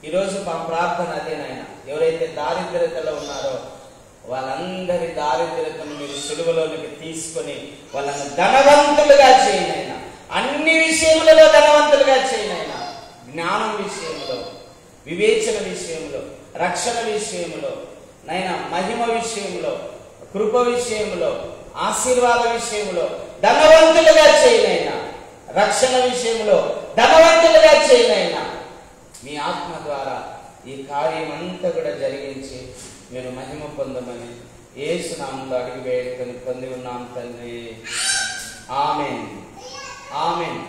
ఈరోజు మా ప్రార్థన అదేనైనా. ఎవరైతే దారిద్ర్యతలో ఉన్నారో వాళ్ళందరి దారిద్ర్యతను మీరు సులువులోనికి తీసుకొని వాళ్ళను ధనవంతులుగా చేయనైనా, అన్ని విషయములలో ధనవంతులుగా చేయనైనా. జ్ఞానం విషయంలో, వివేచన విషయంలో, రక్షణ విషయంలో నైనా, మహిమ విషయంలో, కృప విషయంలో, ఆశీర్వాద విషయంలో ధనవంతులుగా చేయనైనా, రక్షణ విషయంలో ధనవంతులుగా చేయనైనా. మీ ఆత్మ ద్వారా ఈ కార్యం అంతా కూడా జరిగించి మీరు మహిమ పొందమని యేసు నామములో అడిగి వేడుకొని పొంది ఉన్నాం తండ్రి. ఆమేన్, ఆమేన్.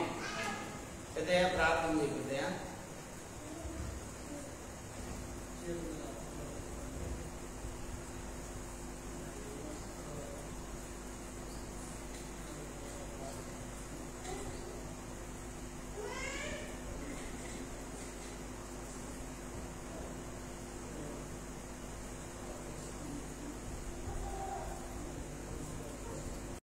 పెద్దయ్య ప్రార్థన చేయి పెద్దయ్య.